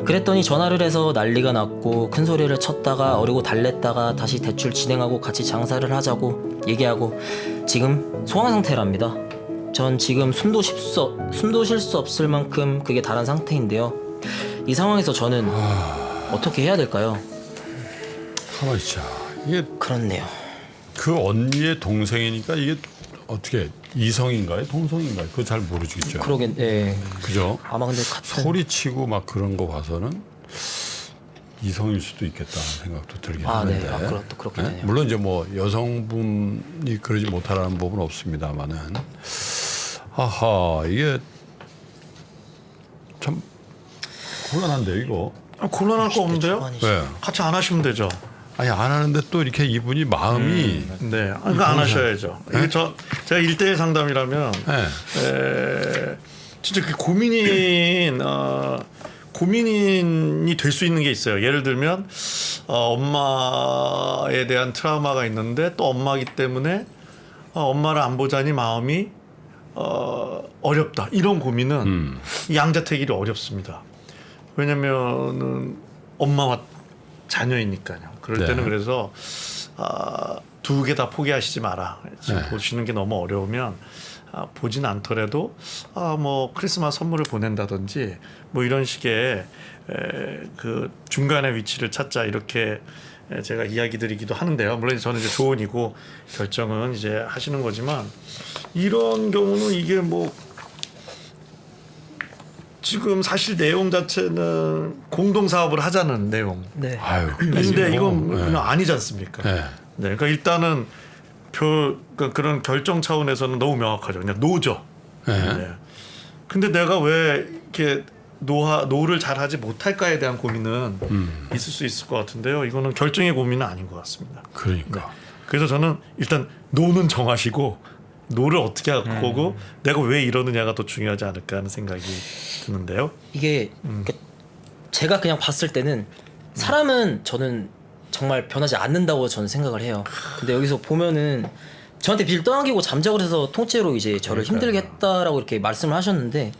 Speaker 1: 그랬더니 전화를 해서 난리가 났고 큰 소리를 쳤다가 어리고 달랬다가 다시 대출 진행하고 같이 장사를 하자고 얘기하고 지금 소강 상태랍니다. 전 지금 숨도 쉴 수 없을 만큼 그게 다른 상태인데요. 이 상황에서 저는 어떻게 해야 될까요?
Speaker 2: 가만히 있자. 이게
Speaker 1: 그렇네요.
Speaker 2: 그 언니의 동생이니까 이게 어떻게 이성인가요? 동성인가요? 그거 잘 모르겠죠.
Speaker 1: 그러게, 네.
Speaker 2: 그죠?
Speaker 1: 아마 근데 같은
Speaker 2: 소리치고 막 그런 거 봐서는 이성일 수도 있겠다는 생각도 들긴 하는데.
Speaker 1: 네. 그것도 그렇게
Speaker 2: 네?
Speaker 1: 되네요.
Speaker 2: 물론 이제 뭐 여성분이 그러지 못하라는 법은 없습니다만은. 아하, 이게 참 곤란한데 이거.
Speaker 3: 곤란할 거 없는데요?
Speaker 2: 왜?
Speaker 3: 같이 안 하시면 되죠.
Speaker 2: 아니 안 하는데 또 이렇게 이분이 마음이
Speaker 3: 네, 그러니까 안 하셔야죠. 이게 제가 1대1 상담이라면 진짜 그 고민이 될 수 있는 게 있어요. 예를 들면 엄마에 대한 트라우마가 있는데 또 엄마이기 때문에 엄마를 안 보자니 마음이 어렵다. 이런 고민은 양자택일이 어렵습니다. 왜냐면은 엄마와 자녀이니까요. 그럴 때는 그래서 두 개 다 포기하시지 마라. 지금 보시는 게 너무 어려우면 보진 않더라도 뭐 크리스마스 선물을 보낸다든지 뭐 이런 식의 그 중간의 위치를 찾자 이렇게 제가 이야기 드리기도 하는데요. 물론 저는 이제 조언이고 결정은 이제 하시는 거지만 이런 경우는 이게 뭐 지금 사실 내용 자체는 공동 사업을 하자는 내용.
Speaker 1: 네.
Speaker 2: 아유.
Speaker 3: 근데 이건
Speaker 2: 네.
Speaker 3: 그냥 아니지 않습니까?
Speaker 2: 네.
Speaker 3: 네, 그러니까 일단은 그러니까 그런 결정 차원에서는 너무 명확하죠. 그냥 노죠.
Speaker 2: 네.
Speaker 3: 네. 근데 내가 왜 이렇게 노를 잘하지 못할까에 대한 고민은 있을 수 있을 것 같은데요. 이거는 결정의 고민은 아닌 것 같습니다.
Speaker 2: 그러니까.
Speaker 3: 네. 그래서 저는 일단 노는 정하시고 노를 어떻게 할 거고 내가 왜 이러느냐가 더 중요하지 않을까 하는 생각이 드는데요.
Speaker 1: 이게 그러니까 제가 그냥 봤을 때는 사람은 저는 정말 변하지 않는다고 저는 생각을 해요. 근데 여기서 보면은 저한테 빚을 떠넘기고 잠적을 해서 통째로 이제 저를 힘들게 했다라고 이렇게 말씀을 하셨는데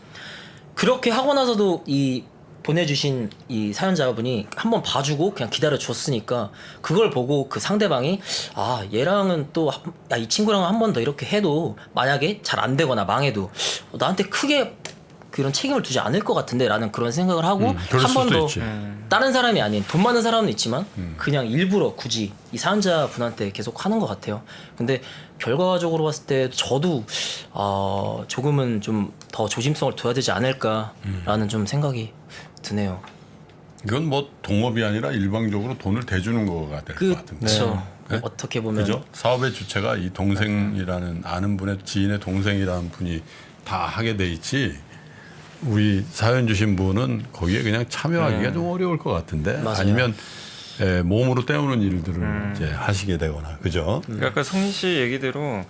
Speaker 1: 그렇게 하고 나서도 이 보내주신 이 사연자분이 한번 봐주고 그냥 기다려 줬으니까 그걸 보고 그 상대방이 얘랑은 또 이 친구랑은 한 번 더 이렇게 해도 만약에 잘 안 되거나 망해도 나한테 크게 그런 책임을 두지 않을 것 같은데 라는 그런 생각을 하고 한 번 더 다른 사람이 아닌 돈 많은 사람은 있지만 그냥 일부러 굳이 이 사연자분한테 계속 하는 것 같아요. 근데 결과적으로 봤을 때 저도 조금은 좀 더 조심성을 둬야 되지 않을까라는 좀 생각이 드네요.
Speaker 2: 이건 뭐 동업이 아니라 일방적으로 돈을 대주는 거가 될 것 같은데.
Speaker 1: 그렇죠.
Speaker 2: 네?
Speaker 1: 어떻게 보면
Speaker 2: 그죠? 사업의 주체가 이 동생이라는 아는 분의 지인의 동생이라는 분이 다 하게 돼 있지. 우리 사연 주신 분은 거기에 그냥 참여하기가 좀 어려울 것 같은데.
Speaker 1: 맞아요.
Speaker 2: 아니면 몸으로 때우는 일들을 이제 하시게 되거나, 그죠?
Speaker 4: 그러니까 아까 성민 씨 얘기대로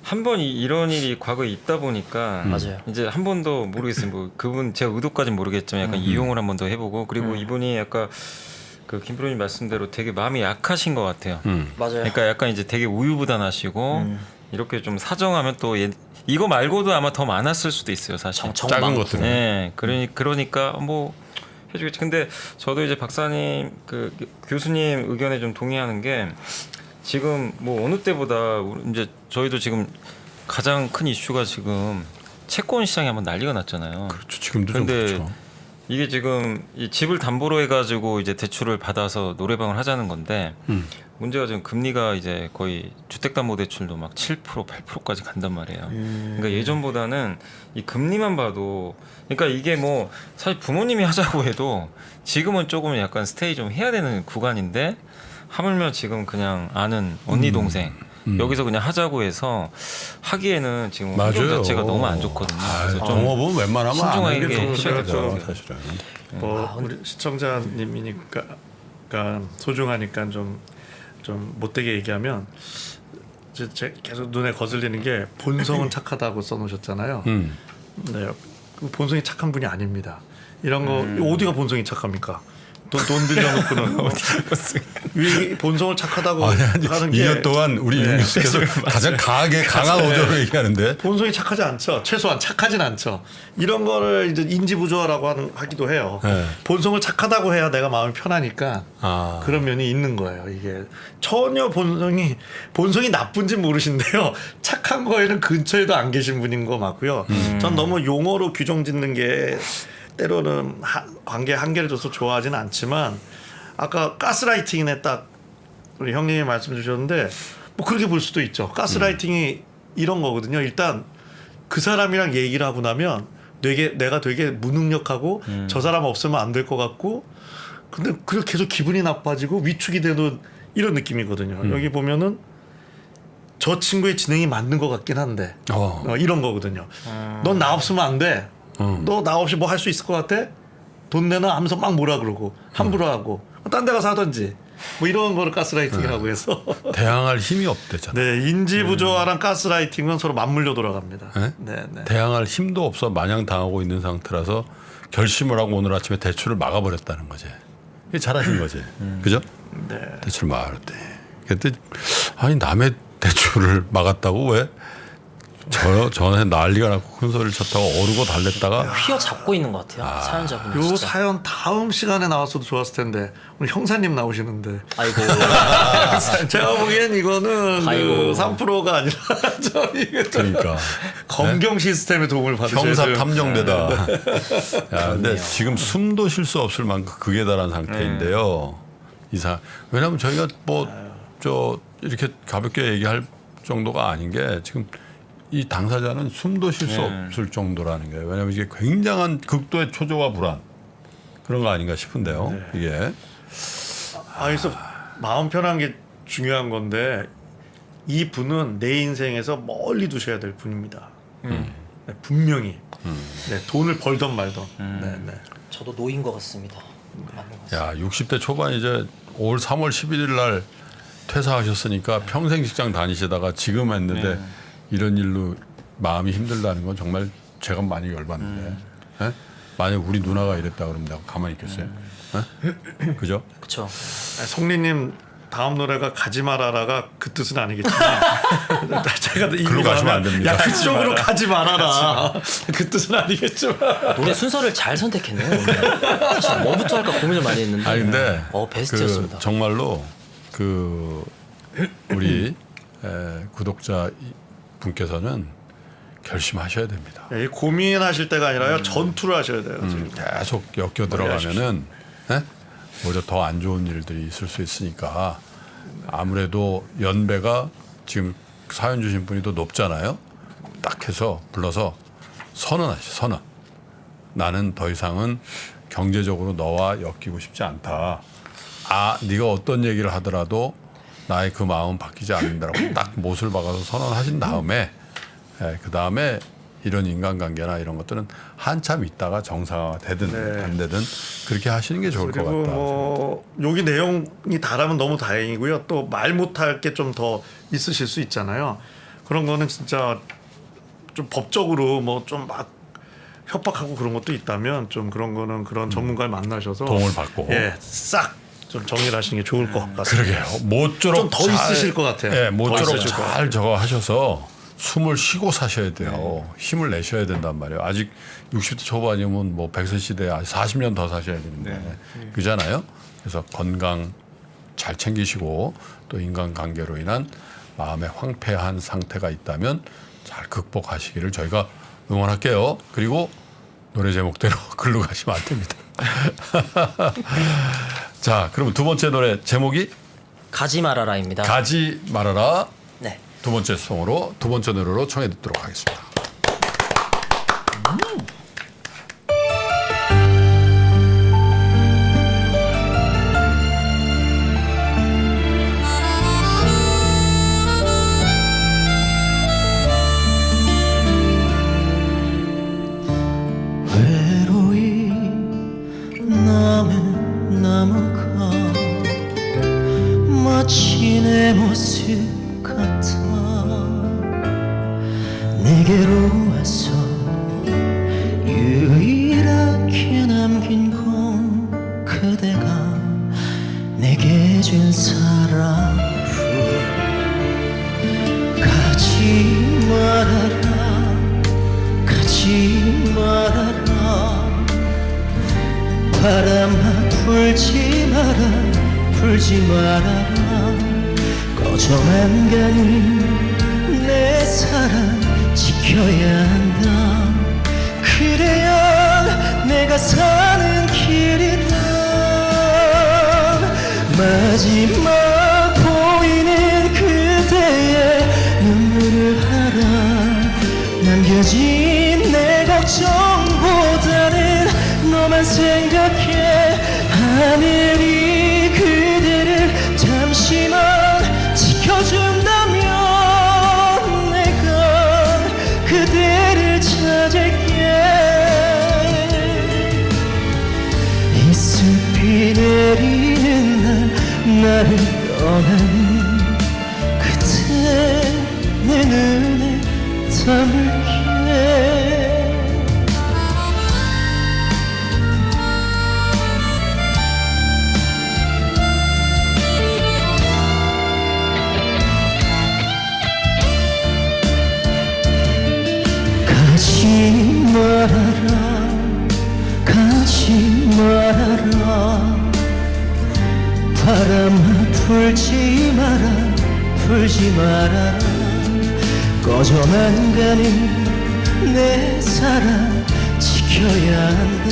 Speaker 4: 한 번 이런 일이 과거에 있다 보니까
Speaker 1: 맞아요.
Speaker 4: 이제 한 번 더 모르겠어요. 뭐 그분 제가 의도까지는 모르겠지만 약간 이용을 한 번 더 해보고 그리고 이분이 약간 그 김프로님 말씀대로 되게 마음이 약하신 것 같아요.
Speaker 1: 맞아요.
Speaker 4: 그러니까 약간 이제 되게 우유부단하시고 이렇게 좀 사정하면 또 이거 말고도 아마 더 많았을 수도 있어요, 사실.
Speaker 2: 작은 것들.
Speaker 4: 네, 그러니까 뭐 해주겠지. 근데 저도 이제 박사님 그 교수님 의견에 좀 동의하는 게 지금 뭐 어느 때보다 이제 저희도 지금 가장 큰 이슈가 지금 채권 시장이 한번 난리가 났잖아요.
Speaker 2: 그렇죠. 지금도 좀
Speaker 4: 근데
Speaker 2: 그렇죠.
Speaker 4: 이게 지금 이 집을 담보로 해가지고 이제 대출을 받아서 노래방을 하자는 건데 문제가 지금 금리가 이제 거의 주택담보대출도 막 7%, 8%까지 간단 말이에요. 그러니까 예전보다는 이 금리만 봐도 그러니까 이게 뭐 사실 부모님이 하자고 해도 지금은 조금 약간 스테이 좀 해야 되는 구간인데 하물며 지금 그냥 아는 언니 동생 여기서 그냥 하자고 해서 하기에는 지금 환경 자체가 너무 안 좋거든요. 그래서 좀
Speaker 2: 영업은 웬만하면
Speaker 4: 신중하게
Speaker 2: 안 하는 게
Speaker 4: 하셔야
Speaker 2: 좋죠,
Speaker 4: 돼요.
Speaker 2: 사실은.
Speaker 3: 우리 시청자님이니까 소중하니까 좀 못되게 얘기하면 제 계속 눈에 거슬리는 게 본성은 착하다고 써놓으셨잖아요. 네, 그 본성이 착한 분이 아닙니다. 이런 거 어디가 본성이 착합니까? 돈 빌려놓고는 위 본성을 착하다고 하는 게
Speaker 2: 2년 동안 우리 윤기수께서 가장 강한 어조로 얘기하는데
Speaker 3: 본성이 착하지 않죠. 최소한 착하진 않죠. 이런 거를 이제 인지부조화라고 하기도 해요.
Speaker 2: 네.
Speaker 3: 본성을 착하다고 해야 내가 마음이 편하니까 그런 면이 있는 거예요. 이게 전혀 본성이 나쁜지 모르신데요. 착한 거에는 근처에도 안 계신 분인 거 맞고요. 전 너무 용어로 규정짓는 게 때로는 관계 한계를 줘서 좋아하지는 않지만 아까 가스라이팅에 딱 우리 형님이 말씀 주셨는데 뭐 그렇게 볼 수도 있죠. 가스라이팅이 이런 거거든요. 일단 그 사람이랑 얘기를 하고 나면 내가 되게 무능력하고 저 사람 없으면 안 될 것 같고 근데 그렇게 계속 기분이 나빠지고 위축이 되는 이런 느낌이거든요. 여기 보면은 저 친구의 진행이 맞는 것 같긴 한데 이런 거거든요. 넌 나 없으면 안 돼. 너 나 없이 뭐 할 수 있을 것 같아? 돈 내놔 하면서 막 뭐라 그러고 함부로 하고 딴 데 가서 하든지 뭐 이런 거를 가스라이팅이라고 해서
Speaker 2: 대항할 힘이 없대잖아요.
Speaker 3: 네, 인지부조화랑 가스라이팅은 서로 맞물려 돌아갑니다.
Speaker 2: 네? 대항할 힘도 없어 마냥 당하고 있는 상태라서 결심을 하고 오늘 아침에 대출을 막아버렸다는 거지. 이게 잘하신 거지, 그죠?
Speaker 3: 네.
Speaker 2: 대출 막았대. 그때 아니 남의 대출을 막았다고 왜? 전에 난리가 났고 큰 소리를 쳤다가 어르고 달랬다가
Speaker 1: 휘어잡고 있는 것 같아요. 사연자분이.
Speaker 3: 요
Speaker 1: 진짜.
Speaker 3: 사연 다음 시간에 나왔어도 좋았을 텐데 오늘 형사님 나오시는데
Speaker 1: 아이고.
Speaker 3: 제가 보기엔 이거는
Speaker 1: 아이고.
Speaker 3: 3%가 아니라 저희
Speaker 2: 그러니까
Speaker 3: 검경 시스템의 도움을 받으셔야
Speaker 2: 형사
Speaker 3: 돼요.
Speaker 2: 탐정대다. 야, 근데 지금 숨도 쉴 수 없을 만큼 극에 달한 상태인데요. 왜냐하면 저희가 이렇게 가볍게 얘기할 정도가 아닌 게 지금 이 당사자는 숨도 쉴 수 없을 정도라는 거예요. 왜냐하면 이게 굉장한 극도의 초조와 불안 그런 거 아닌가 싶은데요. 이게
Speaker 3: 그래서 마음 편한 게 중요한 건데 이 분은 내 인생에서 멀리 두셔야 될 분입니다. 네, 분명히 돈을 벌던 말던. 네.
Speaker 1: 저도 노인 것 같습니다. 맞는 것 같습니다.
Speaker 2: 야 60대 초반 이제 올 3월 11일 날 퇴사하셨으니까 평생 직장 다니시다가 지금 했는데 이런 일로 마음이 힘들다는 건 정말 제가 많이 열받는데 만약 우리 누나가 이랬다 그러면 내가 가만히 있겠어요? 그죠?
Speaker 1: 그렇죠.
Speaker 3: 성리님 다음 노래가 가지 말아라가 그 뜻은 아니겠지만 제가
Speaker 2: 글로 가시면 안 됩니다.
Speaker 3: 야 그쪽으로 가지 말아라 그 뜻은 아니겠지만
Speaker 1: 노래 순서를 잘 선택했네요. 사실 뭐부터 할까 고민을 많이 했는데.
Speaker 2: 근데
Speaker 1: 베스트였습니다.
Speaker 2: 정말로 우리 구독자 분께서는 결심하셔야 됩니다.
Speaker 3: 고민하실 때가 아니라요 전투를 하셔야 돼요. 지금.
Speaker 2: 계속 엮여 들어가면은 오히려 더 안 좋은 일들이 있을 수 있으니까 아무래도 연배가 지금 사연 주신 분이 더 높잖아요. 딱 해서 불러서 선언하시죠. 선언. 나는 더 이상은 경제적으로 너와 엮이고 싶지 않다. 네가 어떤 얘기를 하더라도 나의 그 마음은 바뀌지 않는다라고 딱 못을 박아서 선언하신 다음에 그 다음에 이런 인간관계나 이런 것들은 한참 있다가 정상화가 되든 안 되든 그렇게 하시는 게 좋을 것
Speaker 3: 그리고
Speaker 2: 같다.
Speaker 3: 뭐 여기 내용이 다라면 너무 다행이고요. 또 말 못할 게 좀 더 있으실 수 있잖아요. 그런 거는 진짜 좀 법적으로 뭐 좀 막 협박하고 그런 것도 있다면 좀 그런 거는 그런 전문가를 만나셔서
Speaker 2: 도움을 받고
Speaker 3: 싹 좀 정리를 하시는 게 좋을 것 같습니다.
Speaker 2: 그러게요. 모쪼록
Speaker 3: 좀 더 있으실 것 같아요.
Speaker 2: 모쪼록 잘 저거 하셔서 숨을 쉬고 사셔야 돼요. 힘을 내셔야 된단 말이에요. 아직 60대 초반이면 뭐 100세 시대에 40년 더 사셔야 되는데 그잖아요. 그래서 건강 잘 챙기시고 또 인간관계로 인한 마음의 황폐한 상태가 있다면 잘 극복하시기를 저희가 응원할게요. 그리고 노래 제목대로 글로 가시면 안 됩니다. 자, 그럼 두 번째 노래 제목이
Speaker 1: 가지 말아라입니다.
Speaker 2: 가지 말아라.
Speaker 1: 네.
Speaker 2: 두 번째 송으로 두 번째 노래로 청해 듣도록 하겠습니다.
Speaker 1: 외로이 남은 나무가 마치 내 모습 같아 내게로 와서 유일하게 남긴 건 그대가 내게 준 사랑 가지 말아라 가지 말아라 바람아 불지 마라 불지 말아라 꺼져만 가는 내 사랑 지켜야 한다 그래야 내가 사는 길이다 마지막 보이는 그대의 눈물을 알아 남겨진 내 걱정보다는 너만 생각해 하늘이 그대를 잠시만 지켜준다면 내가 그대를 찾을게 이 숲이 내리는 날 나를 떠나는 그때 내 눈에 담을게 가지 말아라 가지 말아라 바람아 불지 마라 불지 말아라 꺼져만 가는 내 사랑 지켜야 한다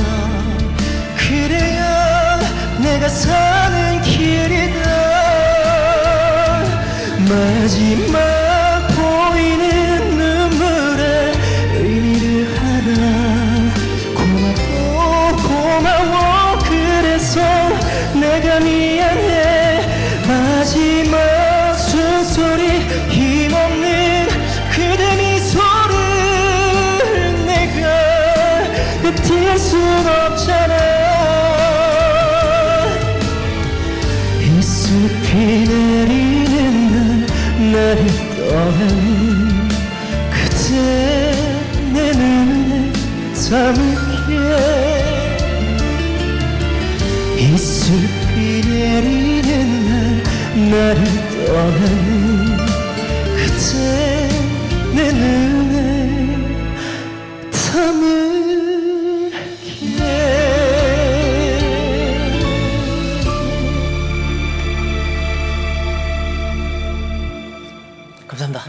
Speaker 1: 그래야 내가 사는 길이다 마지막 보이는 눈물에 의미를 알아 고맙고 고마워 그래서 내가 미안해 마지막 숨소리 힘없는 그대 미소를 내가 흩을 순 없잖아 이 숲이 내리는 날 나를 떠나는 그때 내 눈에 담을게 이 숲이 내리는 날 나를 떠나는 그때 내 눈에 담을게 감사합니다.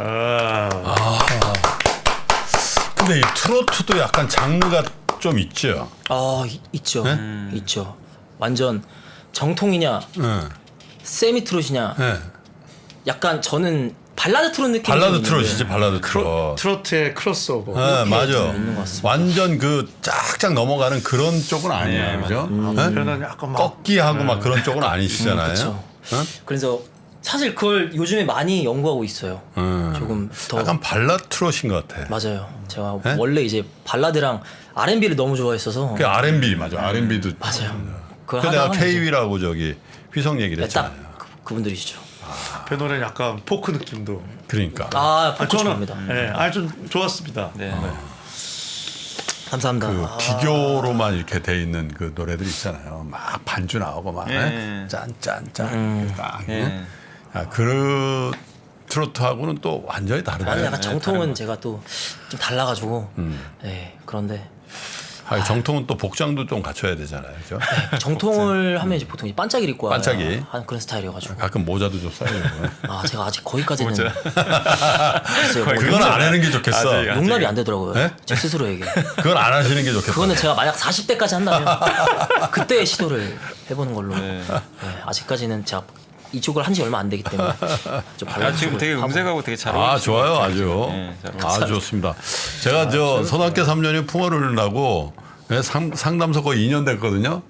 Speaker 2: 근데 이 트로트도 약간 장르가 좀 있죠.
Speaker 1: 있죠.
Speaker 2: 네?
Speaker 1: 있죠. 완전 정통이냐,
Speaker 2: 네.
Speaker 1: 세미 트롯이냐.
Speaker 2: 네.
Speaker 1: 약간 저는 발라드 트롯 느낌.
Speaker 2: 발라드 트롯이지 발라드 트롯.
Speaker 3: 트로트의 크로스오버.
Speaker 2: 네, 맞아.
Speaker 1: 좀 있는 것 같습니다.
Speaker 2: 완전 그 쫙쫙 넘어가는 그런 쪽은 아니에요, 그죠? 네?
Speaker 3: 표현은 약간 막
Speaker 2: 꺾기하고 막 그런 쪽은 아니시잖아요.
Speaker 1: 그렇죠.
Speaker 2: 응?
Speaker 1: 그래서 사실 그걸 요즘에 많이 연구하고 있어요. 조금 더
Speaker 2: 약간 발라드 트롯인 것 같아.
Speaker 1: 맞아요. 제가
Speaker 2: 네?
Speaker 1: 원래 이제 발라드랑 R&B를 너무 좋아했어서
Speaker 2: 그 R&B 맞아. R&B도
Speaker 1: 맞아요. 그걸
Speaker 2: 그 내가
Speaker 1: 하다가 이제
Speaker 2: KW라고 저기 휘성 얘기를 했잖아요.
Speaker 1: 딱 그분들이시죠.
Speaker 3: 그 노래는 약간 포크 느낌도.
Speaker 2: 그러니까.
Speaker 1: 포크
Speaker 3: 저는
Speaker 1: 좋아합니다.
Speaker 3: 좀 좋았습니다.
Speaker 4: 네.
Speaker 1: 감사합니다.
Speaker 2: 그 기교로만 이렇게 돼 있는 그 노래들 있잖아요. 막 반주 나오고 막
Speaker 4: 예.
Speaker 2: 짠짠짠 딱.
Speaker 4: 예.
Speaker 2: 그 트로트하고는 또 완전히
Speaker 1: 아니
Speaker 2: 다르다.
Speaker 1: 약간 정통은 제가 또 좀 달라가지고 네, 그런데
Speaker 2: 정통은 또 복장도 좀 갖춰야 되잖아요, 그죠?
Speaker 1: 정통을 하면 이제 보통 이 반짝이를 입고
Speaker 2: 반짝이.
Speaker 1: 하는 그런 스타일이어가지고
Speaker 2: 가끔 모자도 좀 써야 되고.
Speaker 1: 제가 아직 거기까지는 글쎄요, 뭐
Speaker 2: 그건 안 하는 게 좋겠어.
Speaker 4: 아직.
Speaker 1: 용납이 안 되더라고요.
Speaker 2: 네?
Speaker 1: 제 스스로에게.
Speaker 2: 그건 안 하시는 게 좋겠다.
Speaker 1: 그거는 제가 만약 40대까지 한다면 그때 시도를 해보는 걸로. 네, 아직까지는 제가 이쪽을 한 지 얼마 안 되기 때문에 좀 발라드
Speaker 4: 지금
Speaker 1: 쪽을
Speaker 4: 되게
Speaker 1: 하고.
Speaker 4: 음색하고 되게 잘 어울리시는
Speaker 2: 좋아요,
Speaker 4: 것 같아요,
Speaker 2: 아주.
Speaker 4: 지금. 네, 잘 어울리시는
Speaker 2: 아주 좋습니다. 제가 저 선악계 3년이 풍어를 나고 상담소 거의 2년 됐거든요.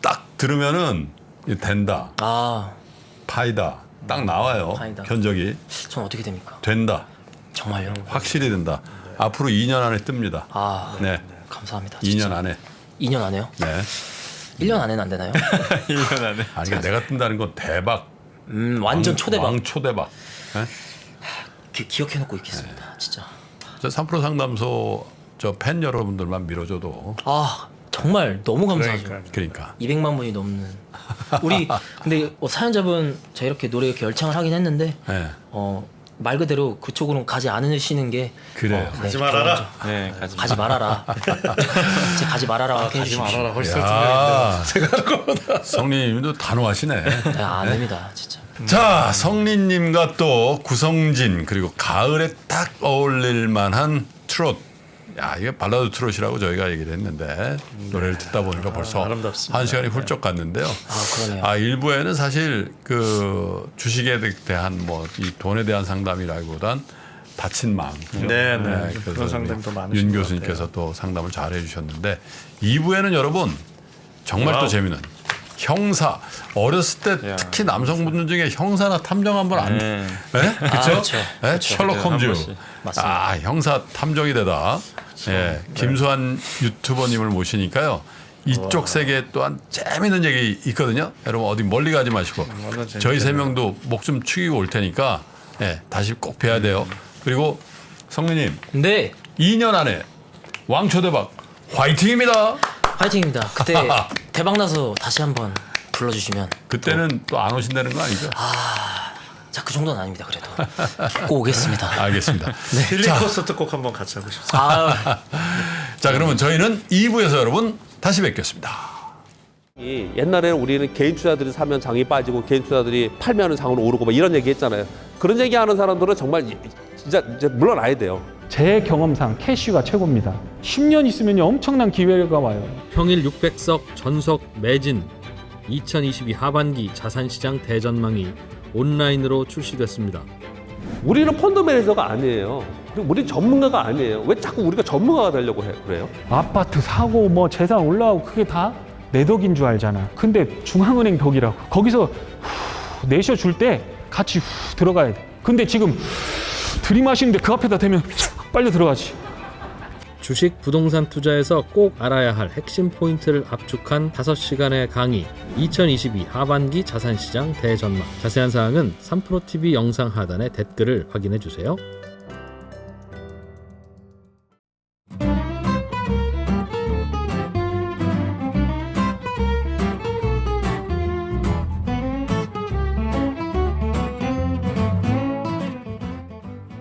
Speaker 2: 딱 들으면은 이 된다, 파이다 딱 나와요.
Speaker 1: 파이다.
Speaker 2: 견적이
Speaker 1: 전 어떻게 됩니까?
Speaker 2: 된다,
Speaker 1: 정말요?
Speaker 2: 확실히 된다. 앞으로 2년 안에 뜹니다. 네,
Speaker 1: 감사합니다.
Speaker 2: 2년
Speaker 1: 진짜.
Speaker 2: 안에.
Speaker 1: 2년 안에요?
Speaker 2: 네.
Speaker 1: 1년 안에는 안 되나요?
Speaker 4: 1년 안에.
Speaker 2: 아니 내가 뜬다는 건 대박.
Speaker 1: 완전 초대박.
Speaker 2: 왕 초대박. 네?
Speaker 1: 기억해놓고 있겠습니다. 진짜.
Speaker 2: 저 3프로 상담소 저 팬 여러분들만 밀어줘도
Speaker 1: 정말 너무 감사하죠.
Speaker 2: 그러니까
Speaker 1: 200만 분이 넘는 우리 근데 사연자분 제가 이렇게 노래 이렇게 열창을 하긴 했는데
Speaker 2: 네.
Speaker 1: 말 그대로 그쪽으로는 가지 않으시는 게
Speaker 2: 그래요.
Speaker 3: 가지 말아라.
Speaker 4: 네,
Speaker 1: 가지 말아라. 이제 가지 말아라.
Speaker 3: 가지
Speaker 1: 해주십시오.
Speaker 3: 말아라. 훨씬
Speaker 2: 야.
Speaker 3: 제가 하는 것보다.
Speaker 2: 성리님도 단호하시네.
Speaker 1: 네, 안 됩니다, 진짜.
Speaker 2: 자, 성리님과 또 구성진 그리고 가을에 딱 어울릴 만한 트롯. 야, 이게 발라드 트롯이라고 저희가 얘기를 했는데 노래를 듣다 보니까 벌써
Speaker 3: 아름답습니다.
Speaker 2: 한 시간이 훌쩍 갔는데요.
Speaker 1: 그러네요.
Speaker 2: 일부에는 사실 그 주식에 대한 뭐 이 돈에 대한 상담이라기보단 다친 마음.
Speaker 3: 네.
Speaker 2: 그래서
Speaker 3: 그런 상담도
Speaker 2: 우리
Speaker 3: 많으신
Speaker 2: 윤
Speaker 3: 것
Speaker 2: 교수님께서 또 상담을 잘 해주셨는데 2부에는 여러분 정말 또
Speaker 3: 와우.
Speaker 2: 재미있는 형사 어렸을 때
Speaker 4: 야.
Speaker 2: 특히 남성분들 중에 형사나 탐정 한번 안
Speaker 4: 네.
Speaker 2: 그렇죠?
Speaker 1: 그렇죠.
Speaker 2: 네? 셜록
Speaker 4: 한
Speaker 2: 홈즈.
Speaker 4: 번씩.
Speaker 1: 맞습니다.
Speaker 2: 형사 탐정이 되다. 예, 김수환 유튜버님을 모시니까요. 이쪽 세계에 또한 재미있는 얘기 있거든요. 여러분 어디 멀리 가지 마시고 저희 세 명도 목 좀 축이고 올 테니까 다시 꼭 뵈야 돼요. 그리고 성리님
Speaker 1: 네,
Speaker 2: 2년 안에 왕초대박 화이팅입니다.
Speaker 1: 화이팅입니다. 그때 대박 나서 다시 한번 불러주시면
Speaker 2: 그때는 또 안 오신다는 거 아니죠?
Speaker 1: 자, 그 정도는 아닙니다. 그래도 꼭 오겠습니다.
Speaker 2: 알겠습니다.
Speaker 3: 힐링 콘서트 꼭 한번 같이 하고 싶습니다.
Speaker 2: 자, 그러면 저희는 2부에서 여러분 다시 뵙겠습니다.
Speaker 5: 옛날에는 우리는 개인 투자들이 사면 장이 빠지고 개인 투자들이 팔면은 장으로 오르고 막 이런 얘기 했잖아요. 그런 얘기 하는 사람들은 정말 진짜 이제 물러나야 돼요.
Speaker 6: 제 경험상 캐시가 최고입니다. 10년 있으면 엄청난 기회가 와요.
Speaker 7: 평일 600석 전석 매진 2022 하반기 자산시장 대전망이 온라인으로 출시됐습니다.
Speaker 5: 우리는 펀드 매니저가 아니에요. 그리고 우리는 전문가가 아니에요. 왜 자꾸 우리가 전문가가 되려고 그래요?
Speaker 6: 아파트 사고 뭐 재산 올라가고 그게 다 내 덕인 줄 알잖아. 근데 중앙은행 덕이라고. 거기서 내셔줄 때 같이 들어가야 돼. 근데 지금 들이마시는데 그 앞에다 대면 빨리 들어가지.
Speaker 7: 주식 부동산 투자에서 꼭 알아야 할 핵심 포인트를 압축한 5시간의 강의 2022 하반기 자산시장 대전망. 자세한 사항은 3프로TV 영상 하단의 댓글을 확인해 주세요.